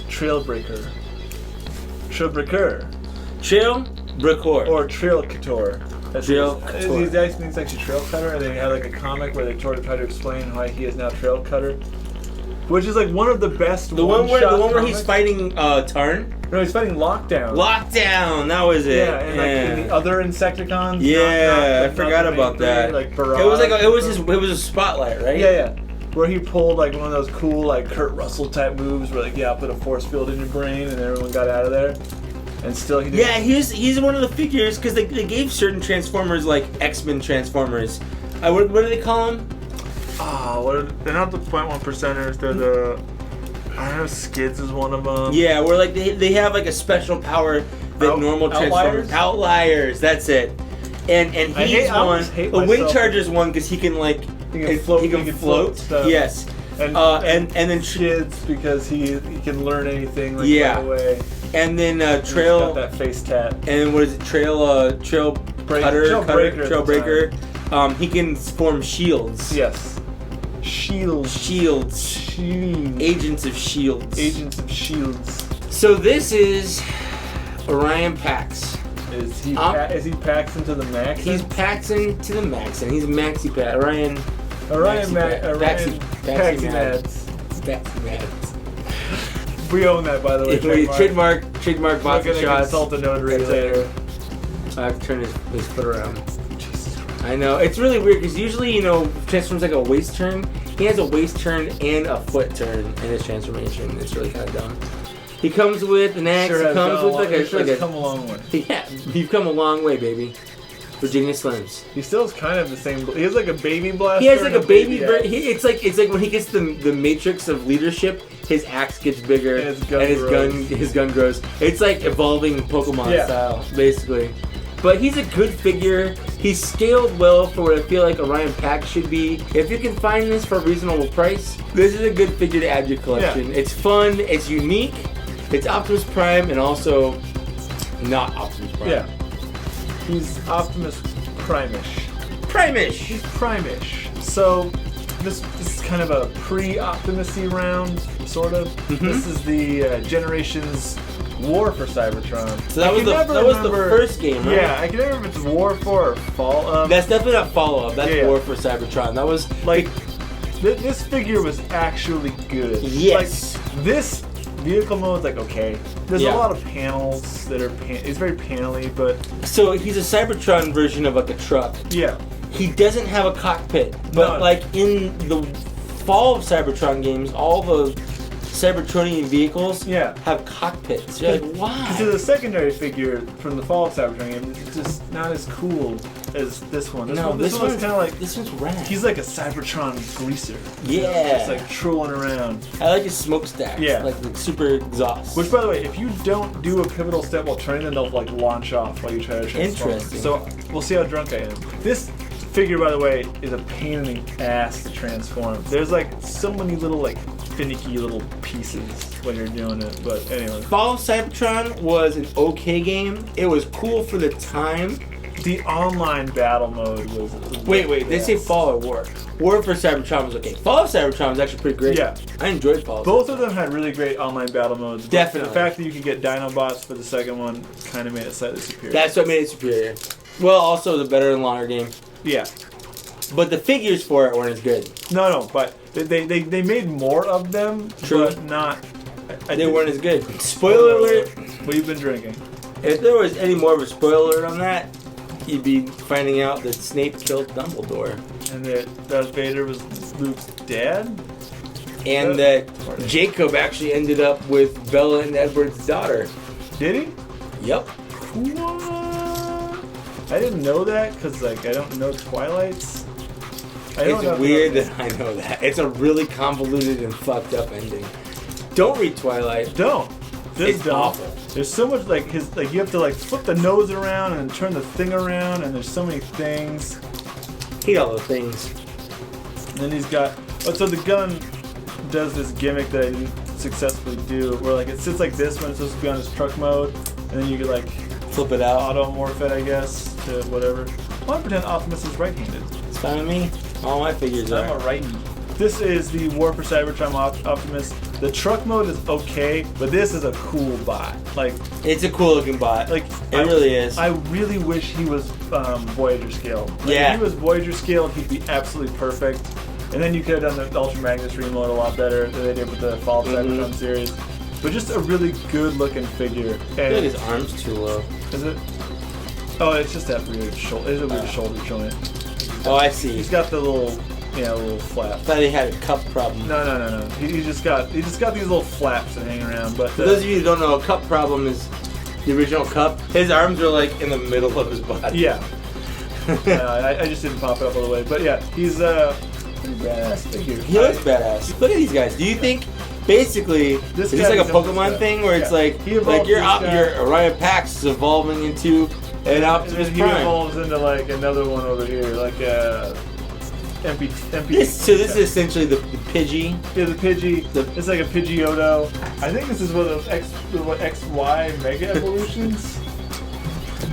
Trailbreaker. Trailbreaker. Or Trail Couture. Trail Couture. He's actually Trail Cutter, and they had like a comic where they try to explain why he is now Trail Cutter, which is like one of the best. The one where he's fighting Tarn. No, he's fighting Lockdown. Lockdown, that was it. Yeah, and like in the other Insecticons. Yeah, I forgot about that. Like Barrage. It was like it was a spotlight, right? Yeah. Where he pulled like one of those cool like Kurt Russell type moves, where like put a force field in your brain, and everyone got out of there. And still he didn't. Yeah, he's one of the figures because they gave certain Transformers like X-Men Transformers. What do they call them? They're not the 0.1%ers. They're the I don't know. Skids is one of them. Yeah, where like they have like a special power that normal Transformers outliers. That's it. And he's one. The Wing Charger's one because he can like float. He can float. Stuff. Yes. And then Skids because he can learn anything like yeah. right away. And then Trail. He's got that face tat. And what is it? Trailbreaker. He can form shields. Yes. Shields. Agents of Shields. So this is Orion Pax. Is he Paxton to the max? He's Paxton to the max, and he's Maxi Pax. Orion Paxi Mads. We own that, by the way. Trademark box We're gonna shots. consult the notary later. I have to turn his foot around. I know. It's really weird because usually, Transforms like a waist turn. He has a waist turn and a foot turn in his transformation. It's really kind of dumb. He comes with an axe. He comes with come a long way. Yeah, you've come a long way, baby. Virginia Slims. He still has kind of the same. He has like a baby blaster. He has like a baby. axe. It's like when he gets the matrix of leadership, his axe gets bigger And his gun grows. It's like evolving Pokemon style, basically. But he's a good figure. He's scaled well for what I feel like Orion Pack should be. If you can find this for a reasonable price, this is a good figure to add to your collection. Yeah. It's fun. It's unique. It's Optimus Prime and also not Optimus Prime. Yeah. He's Optimus Prime-ish. Prime-ish. He's Prime-ish. So this is kind of a pre-Optimus-y round, sort of. This is the Generations War for Cybertron. So that was the first game, right? Yeah, I can never remember if it's War for or Fall. That's definitely not follow-up. That's War for Cybertron. That was like this figure was actually good. Yes. Like this vehicle mode's like okay. There's a lot of panels that are it's very panely, but so he's a Cybertron version of like a truck. Yeah. He doesn't have a cockpit, but like in the fall of Cybertron games, all the Cybertronian vehicles have cockpits. You're like, why? Because the secondary figure from the fall of Cybertron game is just not as cool as this one. This one's kind of like this one's rad. He's like a Cybertron greaser. Yeah, just like trolling around. I like his smokestack. Yeah, like super exhaust. Which, by the way, if you don't do a pivotal step while turning, then they'll like launch off while you try to transform. Interesting. So we'll see how drunk I am. This figure, by the way, is a pain in the ass to transform. There's like so many little like finicky little pieces when you're doing it, but anyway. Fall of Cybertron was an okay game. It was cool for the time. The online battle mode was wait, they say Fall or War? War for Cybertron was okay. Fall of Cybertron was actually pretty great. Yeah. I enjoyed Fall. Both of them had really great online battle modes. Definitely. The fact that you could get Dinobots for the second one kind of made it slightly superior. That's what made it superior. Well, also the better and longer game. Yeah. But the figures for it weren't as good. No, but they made more of them, but not... They weren't as good. Spoiler alert. We've been drinking. If there was any more of a spoiler alert on that, you'd be finding out that Snape killed Dumbledore. And that Darth Vader was Luke's dad? And that Jacob actually ended up with Bella and Edward's daughter. Did he? Yep. What? I didn't know that because like I don't know Twilights. It's weird that I know that. It's a really convoluted and fucked up ending. Don't read Twilight. Don't. It's awful. There's so much like you have to like flip the nose around and turn the thing around, and there's so many things. Hate all those things. And then he's got so the gun does this gimmick that I didn't successfully do, where like it sits like this when it's supposed to be on its truck mode, and then you could like flip it out, automorph it, I guess, to whatever. I want to pretend Optimus is right-handed. It's fine with me. All my figures are. I'm a righty. This is the War for Cybertron Optimus. The truck mode is okay, but this is a cool bot. Like it's a cool looking bot. Like it really is. I really wish he was Voyager scale. Like, yeah. If he was Voyager scale, he'd be absolutely perfect. And then you could have done the Ultra Magnus reload a lot better than they did with the Fall of Cybertron series. But just a really good looking figure. And I feel like his arm's too low. Is it? Oh, it's just that weird shoulder. It's a weird shoulder joint. Oh, I see. He's got the little flap. I thought he had a cup problem. No. He just got these little flaps that hang around. But for those of you who don't know, a cup problem is the original cup. His arms are like in the middle of his body. Yeah. I just didn't pop it up all the way. But yeah, he's a pretty badass figure. He looks badass. Look at these guys. Do you think basically this is like a Pokemon thing where it's like your Orion Pax is evolving into an Optimus Prime? He evolves into like another one over here, like MP. So this is essentially the Pidgey. Yeah, the Pidgey. It's like a Pidgeotto. I think this is one of those XY Mega Evolutions.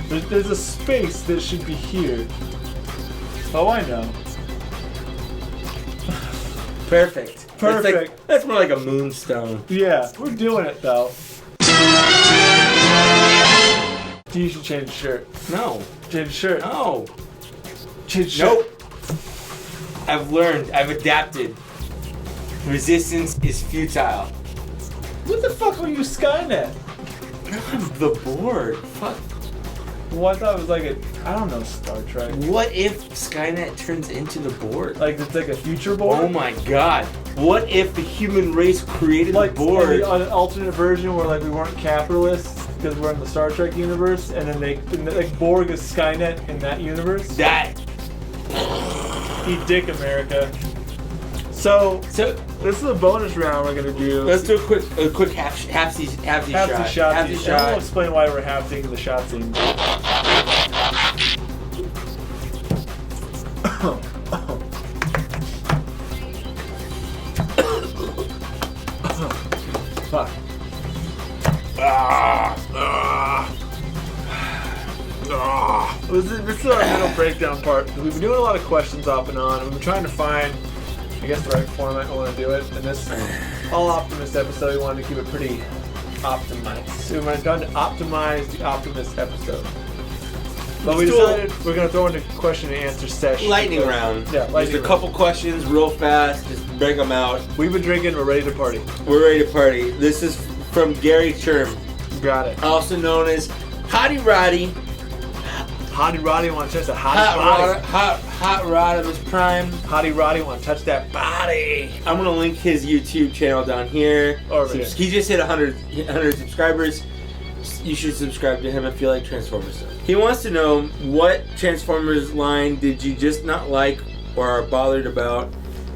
There's a space that should be here. Oh, I know. Perfect. Perfect. That's more like a moonstone. Yeah, we're doing it though. You should change the shirt. No. Change the shirt. No. Change the shirt. Nope. I've learned. I've adapted. Resistance is futile. What the fuck were you Skynet? The board. Fuck. Well, I thought it was like I don't know, Star Trek. What if Skynet turns into the board? Like it's like a future board? Oh my god. What if the human race created the board? Like an alternate version where like we weren't capitalists because we're in the Star Trek universe, and then like Borg is Skynet in that universe. That. Eat dick, America. So this is a bonus round we're gonna do. Let's do a quick halfsy shot. And we'll explain why we're halfsying the shot scene. Fuck. This is our middle breakdown part. We've been doing a lot of questions off and on. We've been trying to find, I guess, the right format we want to do it. And this all Optimus episode, we wanted to keep it pretty optimized. So we went on to optimize the Optimus episode. But we decided we're going to throw in a question and answer session. Lightning round. Yeah, lightning Just a couple questions real fast. Just bring them out. We've been drinking. We're ready to party. We're ready to party. This is from Gary Sherm, Got it. also known as Hotty Roddy. Hotty Roddy want to touch the body. Hot Optimus Prime. Hotty Roddy want to touch that body. I'm gonna link his YouTube channel down here. Over here. He just hit 100 subscribers. You should subscribe to him if you like Transformers stuff. He wants to know, what Transformers line did you just not like or are bothered about?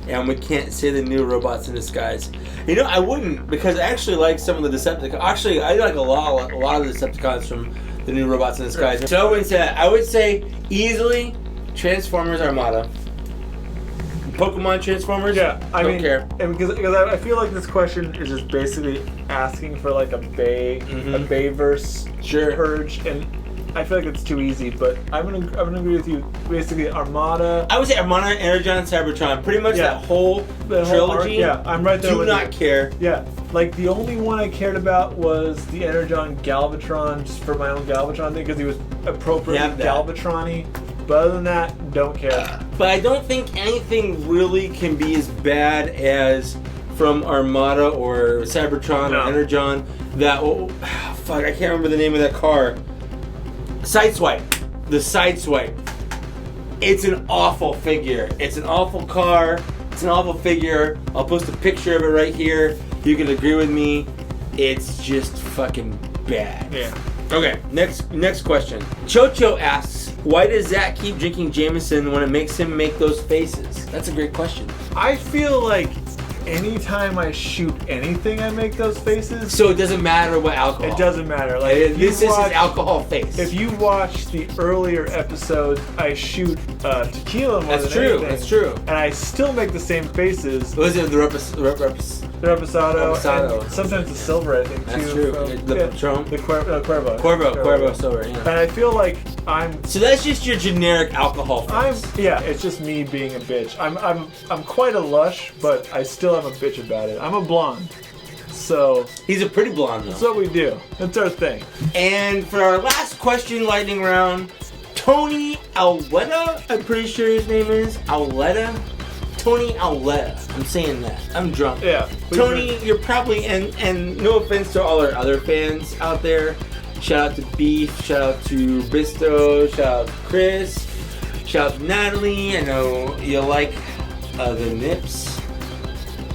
And we can't say the new robots in disguise. You know, I wouldn't, because I actually like some of the Decepticons. Actually, I like a lot of the Decepticons from the new robots in disguise. So I wouldn't say that. I would say easily Transformers Armada. Pokemon Transformers? Yeah, I don't mean, care. And because I feel like this question is just basically asking for like a Bayverse purge, and I feel like it's too easy. But I'm gonna agree with you. Basically, Armada. I would say Armada, Energon, Cybertron. Pretty much that whole trilogy. I'm right there. Do not care. Yeah, like the only one I cared about was the Energon Galvatron, just for my own Galvatron thing, because he was appropriately Galvatron-y. But other than that, don't care. But I don't think anything really can be as bad as from Armada or Cybertron or Energon. That fuck, I can't remember the name of that car. Sideswipe. The Sideswipe. It's an awful figure. It's an awful car. It's an awful figure. I'll post a picture of it right here. You can agree with me. It's just fucking bad. Yeah. Okay, next question. Chocho asks, why does Zach keep drinking Jameson when it makes him make those faces? That's a great question. I feel like anytime I shoot anything, I make those faces. So it doesn't matter what alcohol. It doesn't matter. Like this is his alcohol face. If you watch the earlier episodes, I shoot tequila more than anything. That's true. And I still make the same faces. Was it the Reposado, and sometimes the silver, I think, that's too. That's true. The Patron. The Cuervo. Cuervo silver, yeah. And I feel like So that's just your generic alcohol face. It's just me being a bitch. I'm quite a lush, but I still am a bitch about it. I'm a blonde. So he's a pretty blonde, though. That's what we do. That's our thing. And for our last question, lightning round, Tony Auletta, I'm pretty sure his name is Auletta. Tony Auletta. I'm saying that. I'm drunk. Yeah. Tony, you're probably, and no offense to all our other fans out there. Shout out to Beef. Shout out to Bisto. Shout out to Chris. Shout out to Natalie. I know you like the nips.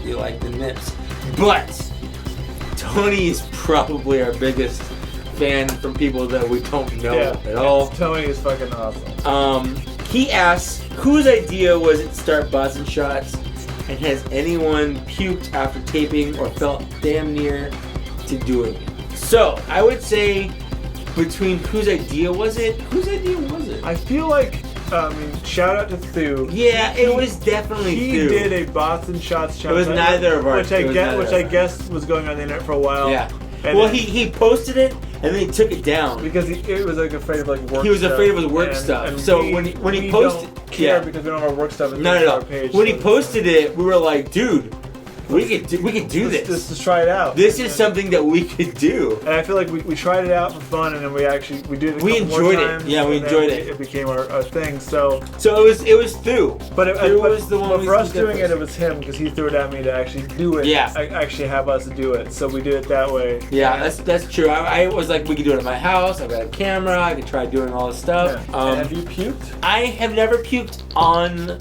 You like the nips. But Tony is probably our biggest fan from people that we don't know at all. Tony is fucking awesome. He asks, whose idea was it to start Bots and Shots, and has anyone puked after taping or felt damn near to doing it? So, I would say, between whose idea was it? Whose idea was it? I feel like, shout out to Thu. Yeah, it was definitely Thu. He did a Bots and Shots challenge. It was neither of ours. Which I guess was going on the internet for a while. Yeah. Well, he posted it, and then he took it down because he was like afraid of like work. He was afraid of his work stuff. And so when he posted, don't care because we don't have our work stuff. Not at all. When he posted it, we were like, dude, we could do this. Let's try it out. This is something that we could do. And I feel like we tried it out for fun, and then we did it. We enjoyed it. Yeah, we enjoyed it. It became our thing. So it was Thu. But Thu was the one. But for us doing it was him because he threw it at me to actually do it. Yeah. Actually have us do it. So we did it that way. Yeah, that's true. I was like, we could do it at my house. I've got a camera. I could try doing all this stuff. Yeah. Have you puked? I have never puked on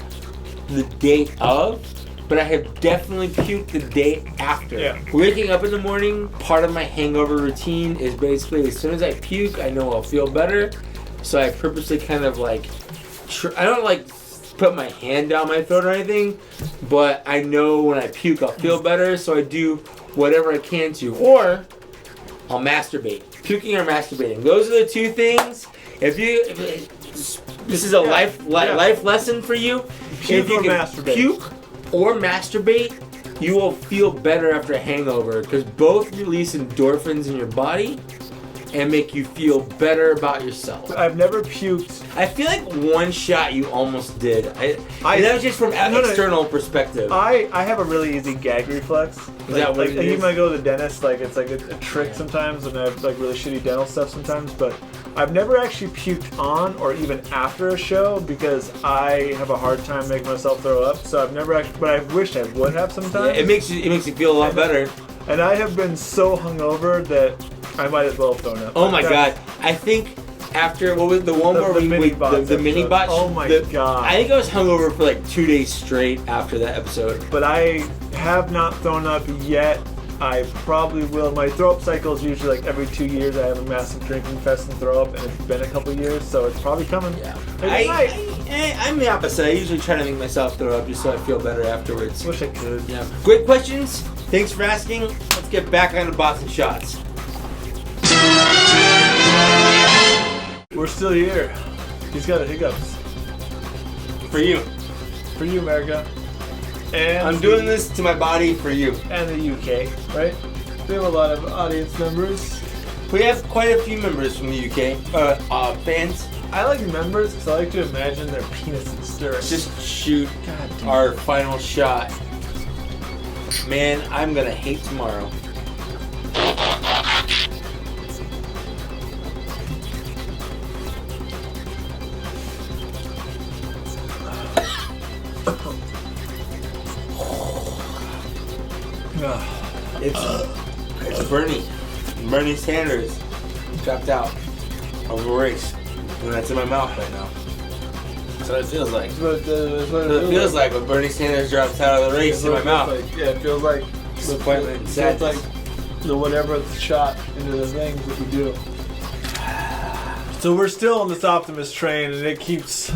the date of. but I have definitely puked the day after. Yeah. Waking up in the morning, part of my hangover routine is basically as soon as I puke, I know I'll feel better. So I purposely kind of like, I don't like put my hand down my throat or anything, but I know when I puke I'll feel better, so I do whatever I can to. Or I'll masturbate. Puking or masturbating. Those are the two things. If this is a life lesson for you. Puke if you or can masturbate. puke or masturbate, you will feel better after a hangover because both release endorphins in your body and make you feel better about yourself. I've never puked. I feel like one shot you almost did. And that was just from an external perspective. I have a really easy gag reflex. Is that what it is? Even when I go to the dentist, like it's like a trick sometimes, and I have like really shitty dental stuff sometimes. But I've never actually puked on or even after a show because I have a hard time making myself throw up. So I've never actually, but I wish I would have sometimes. Yeah, it makes you feel a lot better. And I have been so hungover that I might as well have thrown up. Oh my god! I think after what was the one where we the mini botch? Oh my god! I think I was hungover for like 2 days straight after that episode. But I have not thrown up yet. I probably will. My throw up cycle is usually like every 2 years. I have a massive drinking fest and throw up, and it's been a couple years, so it's probably coming. Yeah. I'm I'm the opposite. I usually try to make myself throw up just so I feel better afterwards. Wish I could. Yeah. Great questions. Thanks for asking. Let's get back on the Boston shots. We're still here. He's got the hiccups. For you. For you, America. And I'm doing this to my body for you. And the UK, right? We have a lot of audience members. We have quite a few members from the UK. Fans. I like members because I like to imagine their penises stirring. Just shoot our final shot. Man, I'm gonna hate tomorrow. It's Bernie. Bernie Sanders dropped out of the race. And that's in my mouth right now. That's what it feels like. It feels like when Bernie Sanders drops out of the race in my mouth. Yeah, it feels like disappointment and it feels sadness. like the whatever shot into the things that we do. So we're still on this Optimus train, and it keeps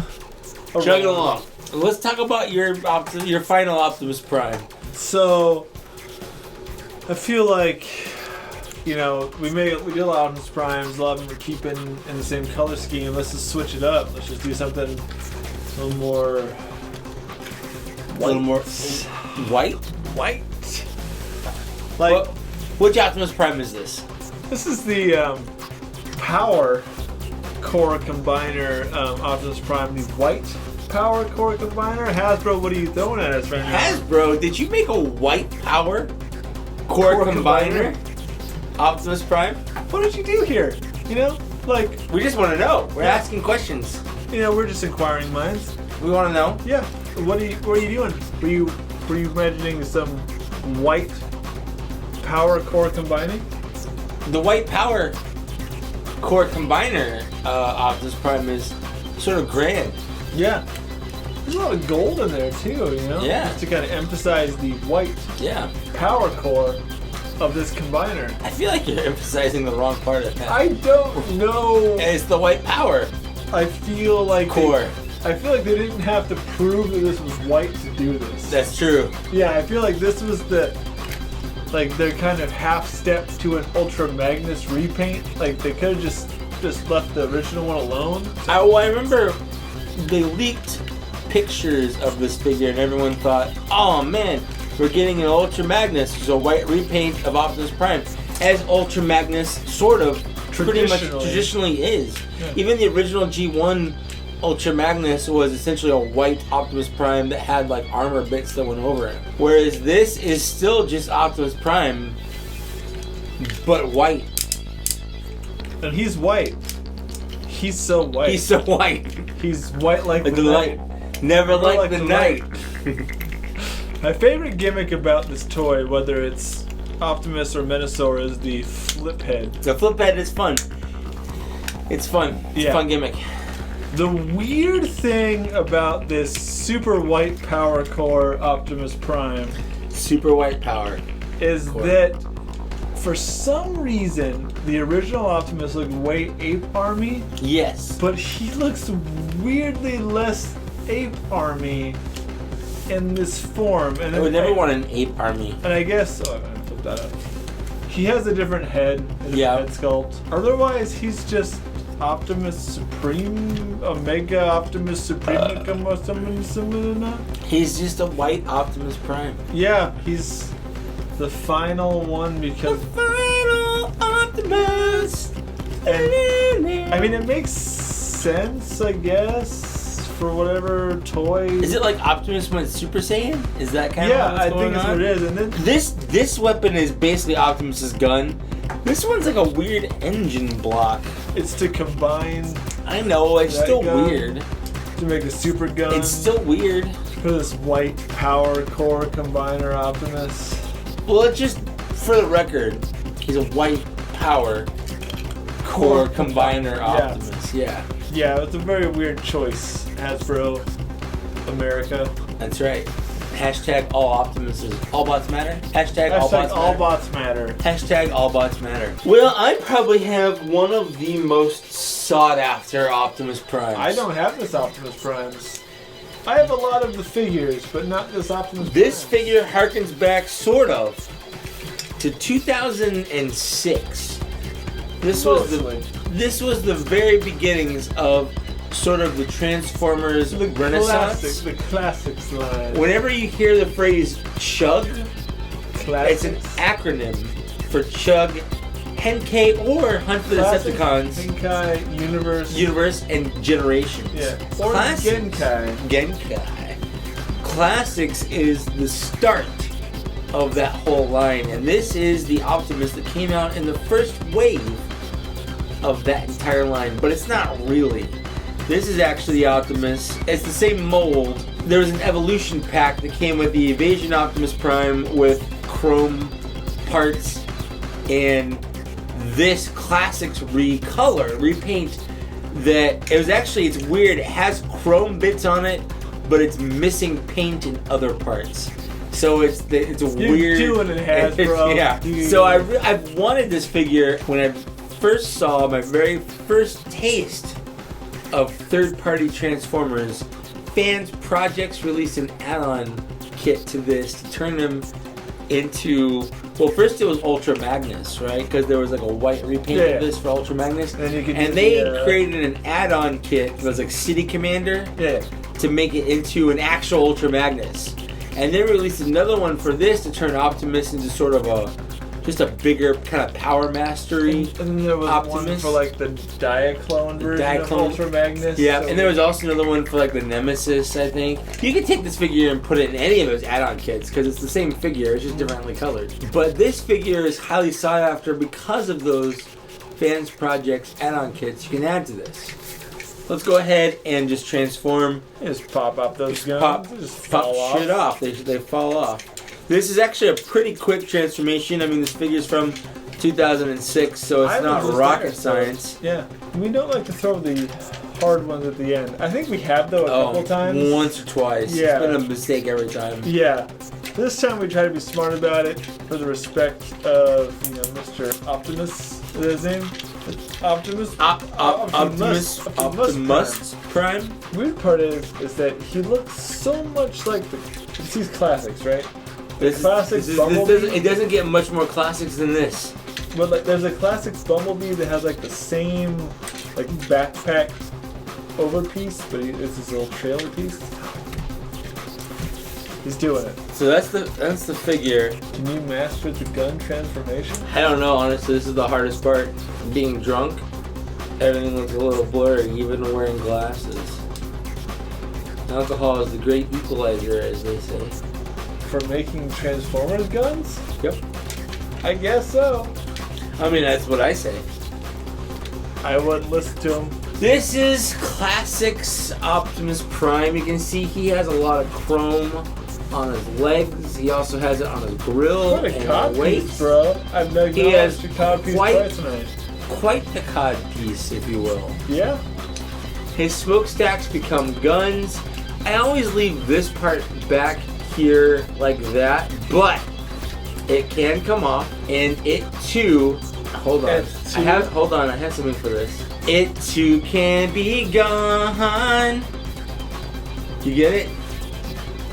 chugging along. Let's talk about your final Optimus Prime. So I feel like, you know, we do a lot of Optimus Primes. A lot of them are keeping in the same color scheme. Let's just switch it up. Let's just do something a little more white. A little more white? White. Like, which Optimus Prime is this? This is the Power Core Combiner Optimus Prime, the white Power Core Combiner. Hasbro, what are you throwing at us right now? Hasbro, did you make a white Power Core Combiner Optimus Prime? What did you do here? You know, like, we just want to know. We're asking questions. You know, we're just inquiring minds. We want to know. Yeah. What are you doing? Were you imagining some white Power Core Combining? The white Power Core Combiner Optimus Prime is sort of grand. Yeah. There's a lot of gold in there too, you know? Yeah. Just to kind of emphasize the white Power Core of this combiner. I feel like you're emphasizing the wrong part of that. I don't know. It's the white Power. I feel like Core. I feel like they didn't have to prove that this was white to do this. That's true. Yeah, I feel like this was their kind of half step to an Ultra Magnus repaint. Like they could have just left the original one alone. I remember they leaked pictures of this figure and everyone thought, oh man, we're getting an Ultra Magnus, which is a white repaint of Optimus Prime, as Ultra Magnus sort of pretty much traditionally is. Yeah. Even the original G1 Ultra Magnus was essentially a white Optimus Prime that had like armor bits that went over it. Whereas this is still just Optimus Prime, but white. And he's white. He's so white. He's so white. He's white like the light. Never like the night. My favorite gimmick about this toy, whether it's Optimus or Menasor, is the flip head. The flip head is fun. It's fun. It's a fun gimmick. The weird thing about this super white power core Optimus Prime Super white power. is that for some reason the original Optimus looked way ape army, Yes. but he looks weirdly less ape army in this form. And I would never want an ape army. And I guess I'm gonna flip that up. He has a different head, head sculpt. Otherwise, he's just Optimus Supreme, Omega Optimus Supreme. He's just a white Optimus Prime. Yeah, he's the final one because. Final Optimus. And, I mean, it makes sense, I guess, for whatever toys. Is it like Optimus went Super Saiyan? Is that kind of Yeah, what's I going think that's on? what it is. And then This weapon is basically Optimus's gun. This one's like a weird engine block. it's to combine I know, it's That still gun. weird. to make a super gun. It's still weird. for this white power core combiner Optimus. Well, it's just for the record, he's a white power core combiner Yeah. Optimus. Yeah, Yeah, it's a very weird choice, Hasbro America. that's right. Hashtag all Optimuses. All bots matter. Hashtag all Hashtag bots all matter. bots matter. Hashtag all bots matter. Well, I probably have one of the most sought after Optimus Primes. I don't have this Optimus Primes. I have a lot of the figures, but not this Optimus This Prime. figure harkens back, sort of, to 2006. This was the very beginnings of sort of the Transformers the Renaissance. the classics line. Whenever you hear the phrase Chug, Classics. it's an acronym for Chug, Henkei, or Hunt for the Classics, Decepticons, Genkai, Universe, and Generations. Yeah. Or Classics. Genkai. Genkai. Classics is the start of that whole line, and this is the Optimus that came out in the first wave of that entire line, but it's not really. This is actually the Optimus. It's the same mold. There was an evolution pack that came with the Evasion Optimus Prime with chrome parts, and this Classics repaint that it's weird. It has chrome bits on it, but it's missing paint in other parts. So it's a You're weird. doing it, Hasbro. Yeah. So I've wanted this figure when I first saw my very first taste of third-party Transformers. Fans Projects released an add-on kit to this to turn them into. Well, first it was Ultra Magnus, right? Because there was like a white repaint of this for Ultra Magnus. And they created an add-on kit that was like City Commander Yeah. to make it into an actual Ultra Magnus. And they released another one for this to turn Optimus into sort of just a bigger kind of power mastery. And then there was one Optimus. for like the Diaclone version of Ultra Magnus. Yeah, so- and there was also another one for like the Nemesis, I think. You can take this figure and put it in any of those add-on kits because it's the same figure, it's just differently colored. But this figure is highly sought after because of those Fans Projects add-on kits you can add to this. Let's go ahead and just transform. Just pop up those guns. Pop just fall off. shit off. They fall off. This is actually a pretty quick transformation. I mean, this figure's from 2006, so it's not rocket science. Yeah. We don't like to throw the hard ones at the end. I think we have, though, a couple times. Once or twice. Yeah. It's been a mistake every time. Yeah. This time we try to be smart about it for the respect of, Mr. Optimus. Is that his name? Optimus? Optimus Prime. Weird part is that he looks so much like it's these classics, right? This Bumblebee. it doesn't get much more classics than this. But like, there's a classics Bumblebee that has like the same like backpack overpiece, but it's his little trailer piece. He's doing it. So that's the figure. Can you master the gun transformation? I don't know, honestly. This is the hardest part. Being drunk, everything looks a little blurry, even wearing glasses. Alcohol is the great equalizer, as they say. For making Transformers guns? Yep. I guess so. I mean, that's what I say. I wouldn't listen to him. This is Classics Optimus Prime. You can see he has a lot of chrome on his legs. He also has it on his grill What a and cod waist. piece, bro. I've never He has a cod piece quite- twice tonight. Quite the cod piece, if you will. Yeah. His smokestacks become guns. I always leave this part back here like that, but it can come off, and it too. Hold on. I have something for this. It too can be gone. You get it?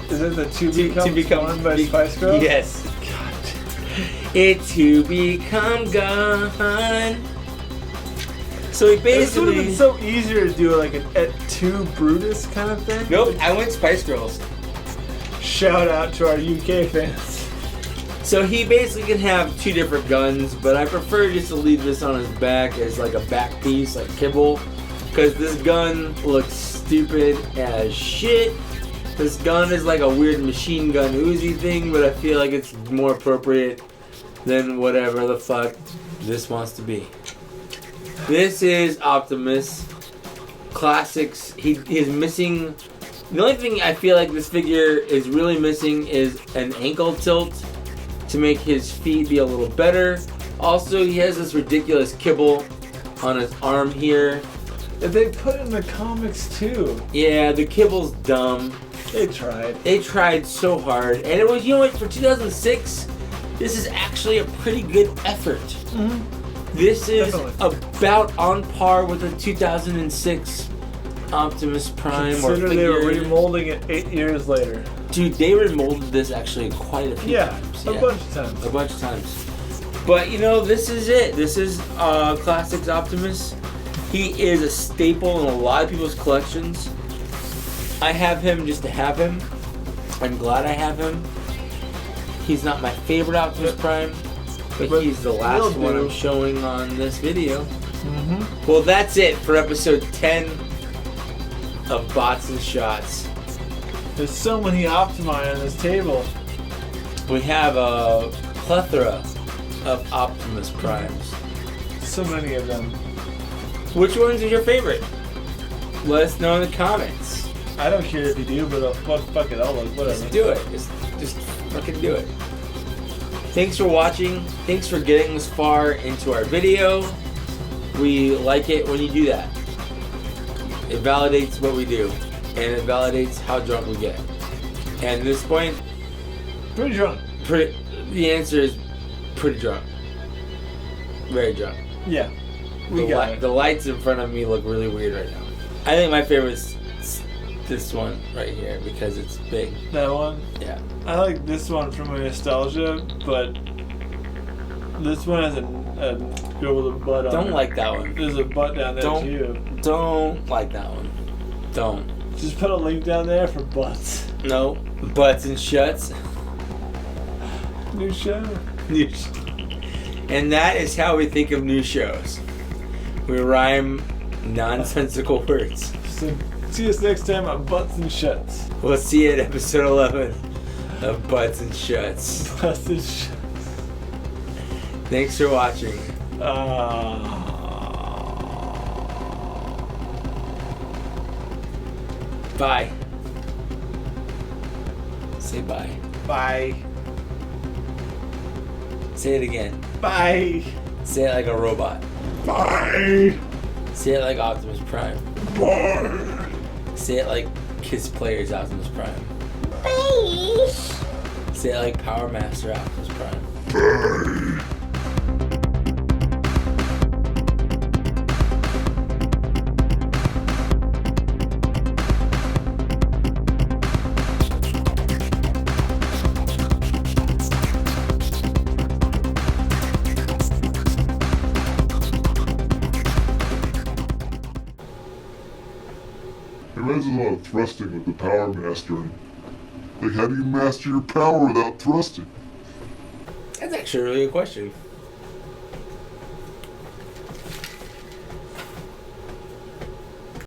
Is it the to become one by Spice Girls? Yes. God. It to become gone. So he This would have basically. been so easier to do like an Et tu Brutus kind of thing. Nope, I went Spice Girls. Shout out to our UK fans. So he basically can have two different guns, but I prefer just to leave this on his back as like a back piece, like kibble, because this gun looks stupid as shit. This gun is like a weird machine gun Uzi thing, but I feel like it's more appropriate than whatever the fuck this wants to be. This is Optimus Classics. He's missing. The only thing I feel like this figure is really missing is an ankle tilt to make his feet be a little better. Also, he has this ridiculous kibble on his arm here. That they put in the comics too. Yeah, the kibble's dumb. They tried. They tried so hard. And it was, you know what, for 2006, this is actually a pretty good effort. Mm-hmm. This is Definitely. about on par with the 2006 Optimus Prime. Consider or they were figure. remolding it 8 years later. Dude, they remolded this actually quite a few times. A bunch of times. A bunch of times. But you know, this is it. This is Classics Optimus. He is a staple in a lot of people's collections. I have him just to have him. I'm glad I have him. He's not my favorite Optimus Prime, but he's the last one I'm showing on this video. Mm-hmm. Well, that's it for episode 10 of Bots and Shots. There's so many Optimi on this table. We have a plethora of Optimus Primes. So many of them. Which ones are your favorite? Let us know in the comments. I don't care if you do, but fuck it, I'll look, whatever. Just do it. Just fucking do it. Thanks for watching. Thanks for getting this far into our video. We like it when you do that. It validates what we do, and it validates how drunk we get. And at this point, Pretty drunk. the answer is pretty drunk. Very drunk. Yeah. We got it. The lights in front of me look really weird right now. I think my favorite is this one right here because it's big. That one? Yeah. I like this one for my nostalgia, but this one has a girl with a butt on Don't it. like that one. There's a butt down there too. Don't like that one. Don't. Just put a link down there for butts. No. Butts and shuts. New show. And that is how we think of new shows. We rhyme nonsensical words. So, see us next time on Butts and Shuts. We'll see you at episode 11 of Butts and Shuts. Butts and Shuts. Thanks for watching. Bye. Say bye. Bye. Say it again. Bye. Say it like a robot. Bye. Say it like Optimus Prime. Bye. Say it like Kiss Players Optimus Prime. Bye. Say it like Power Master Optimus Prime. Bye. There's a lot of thrusting with the Power Master. Like, how do you master your power without thrusting? That's actually a really good question.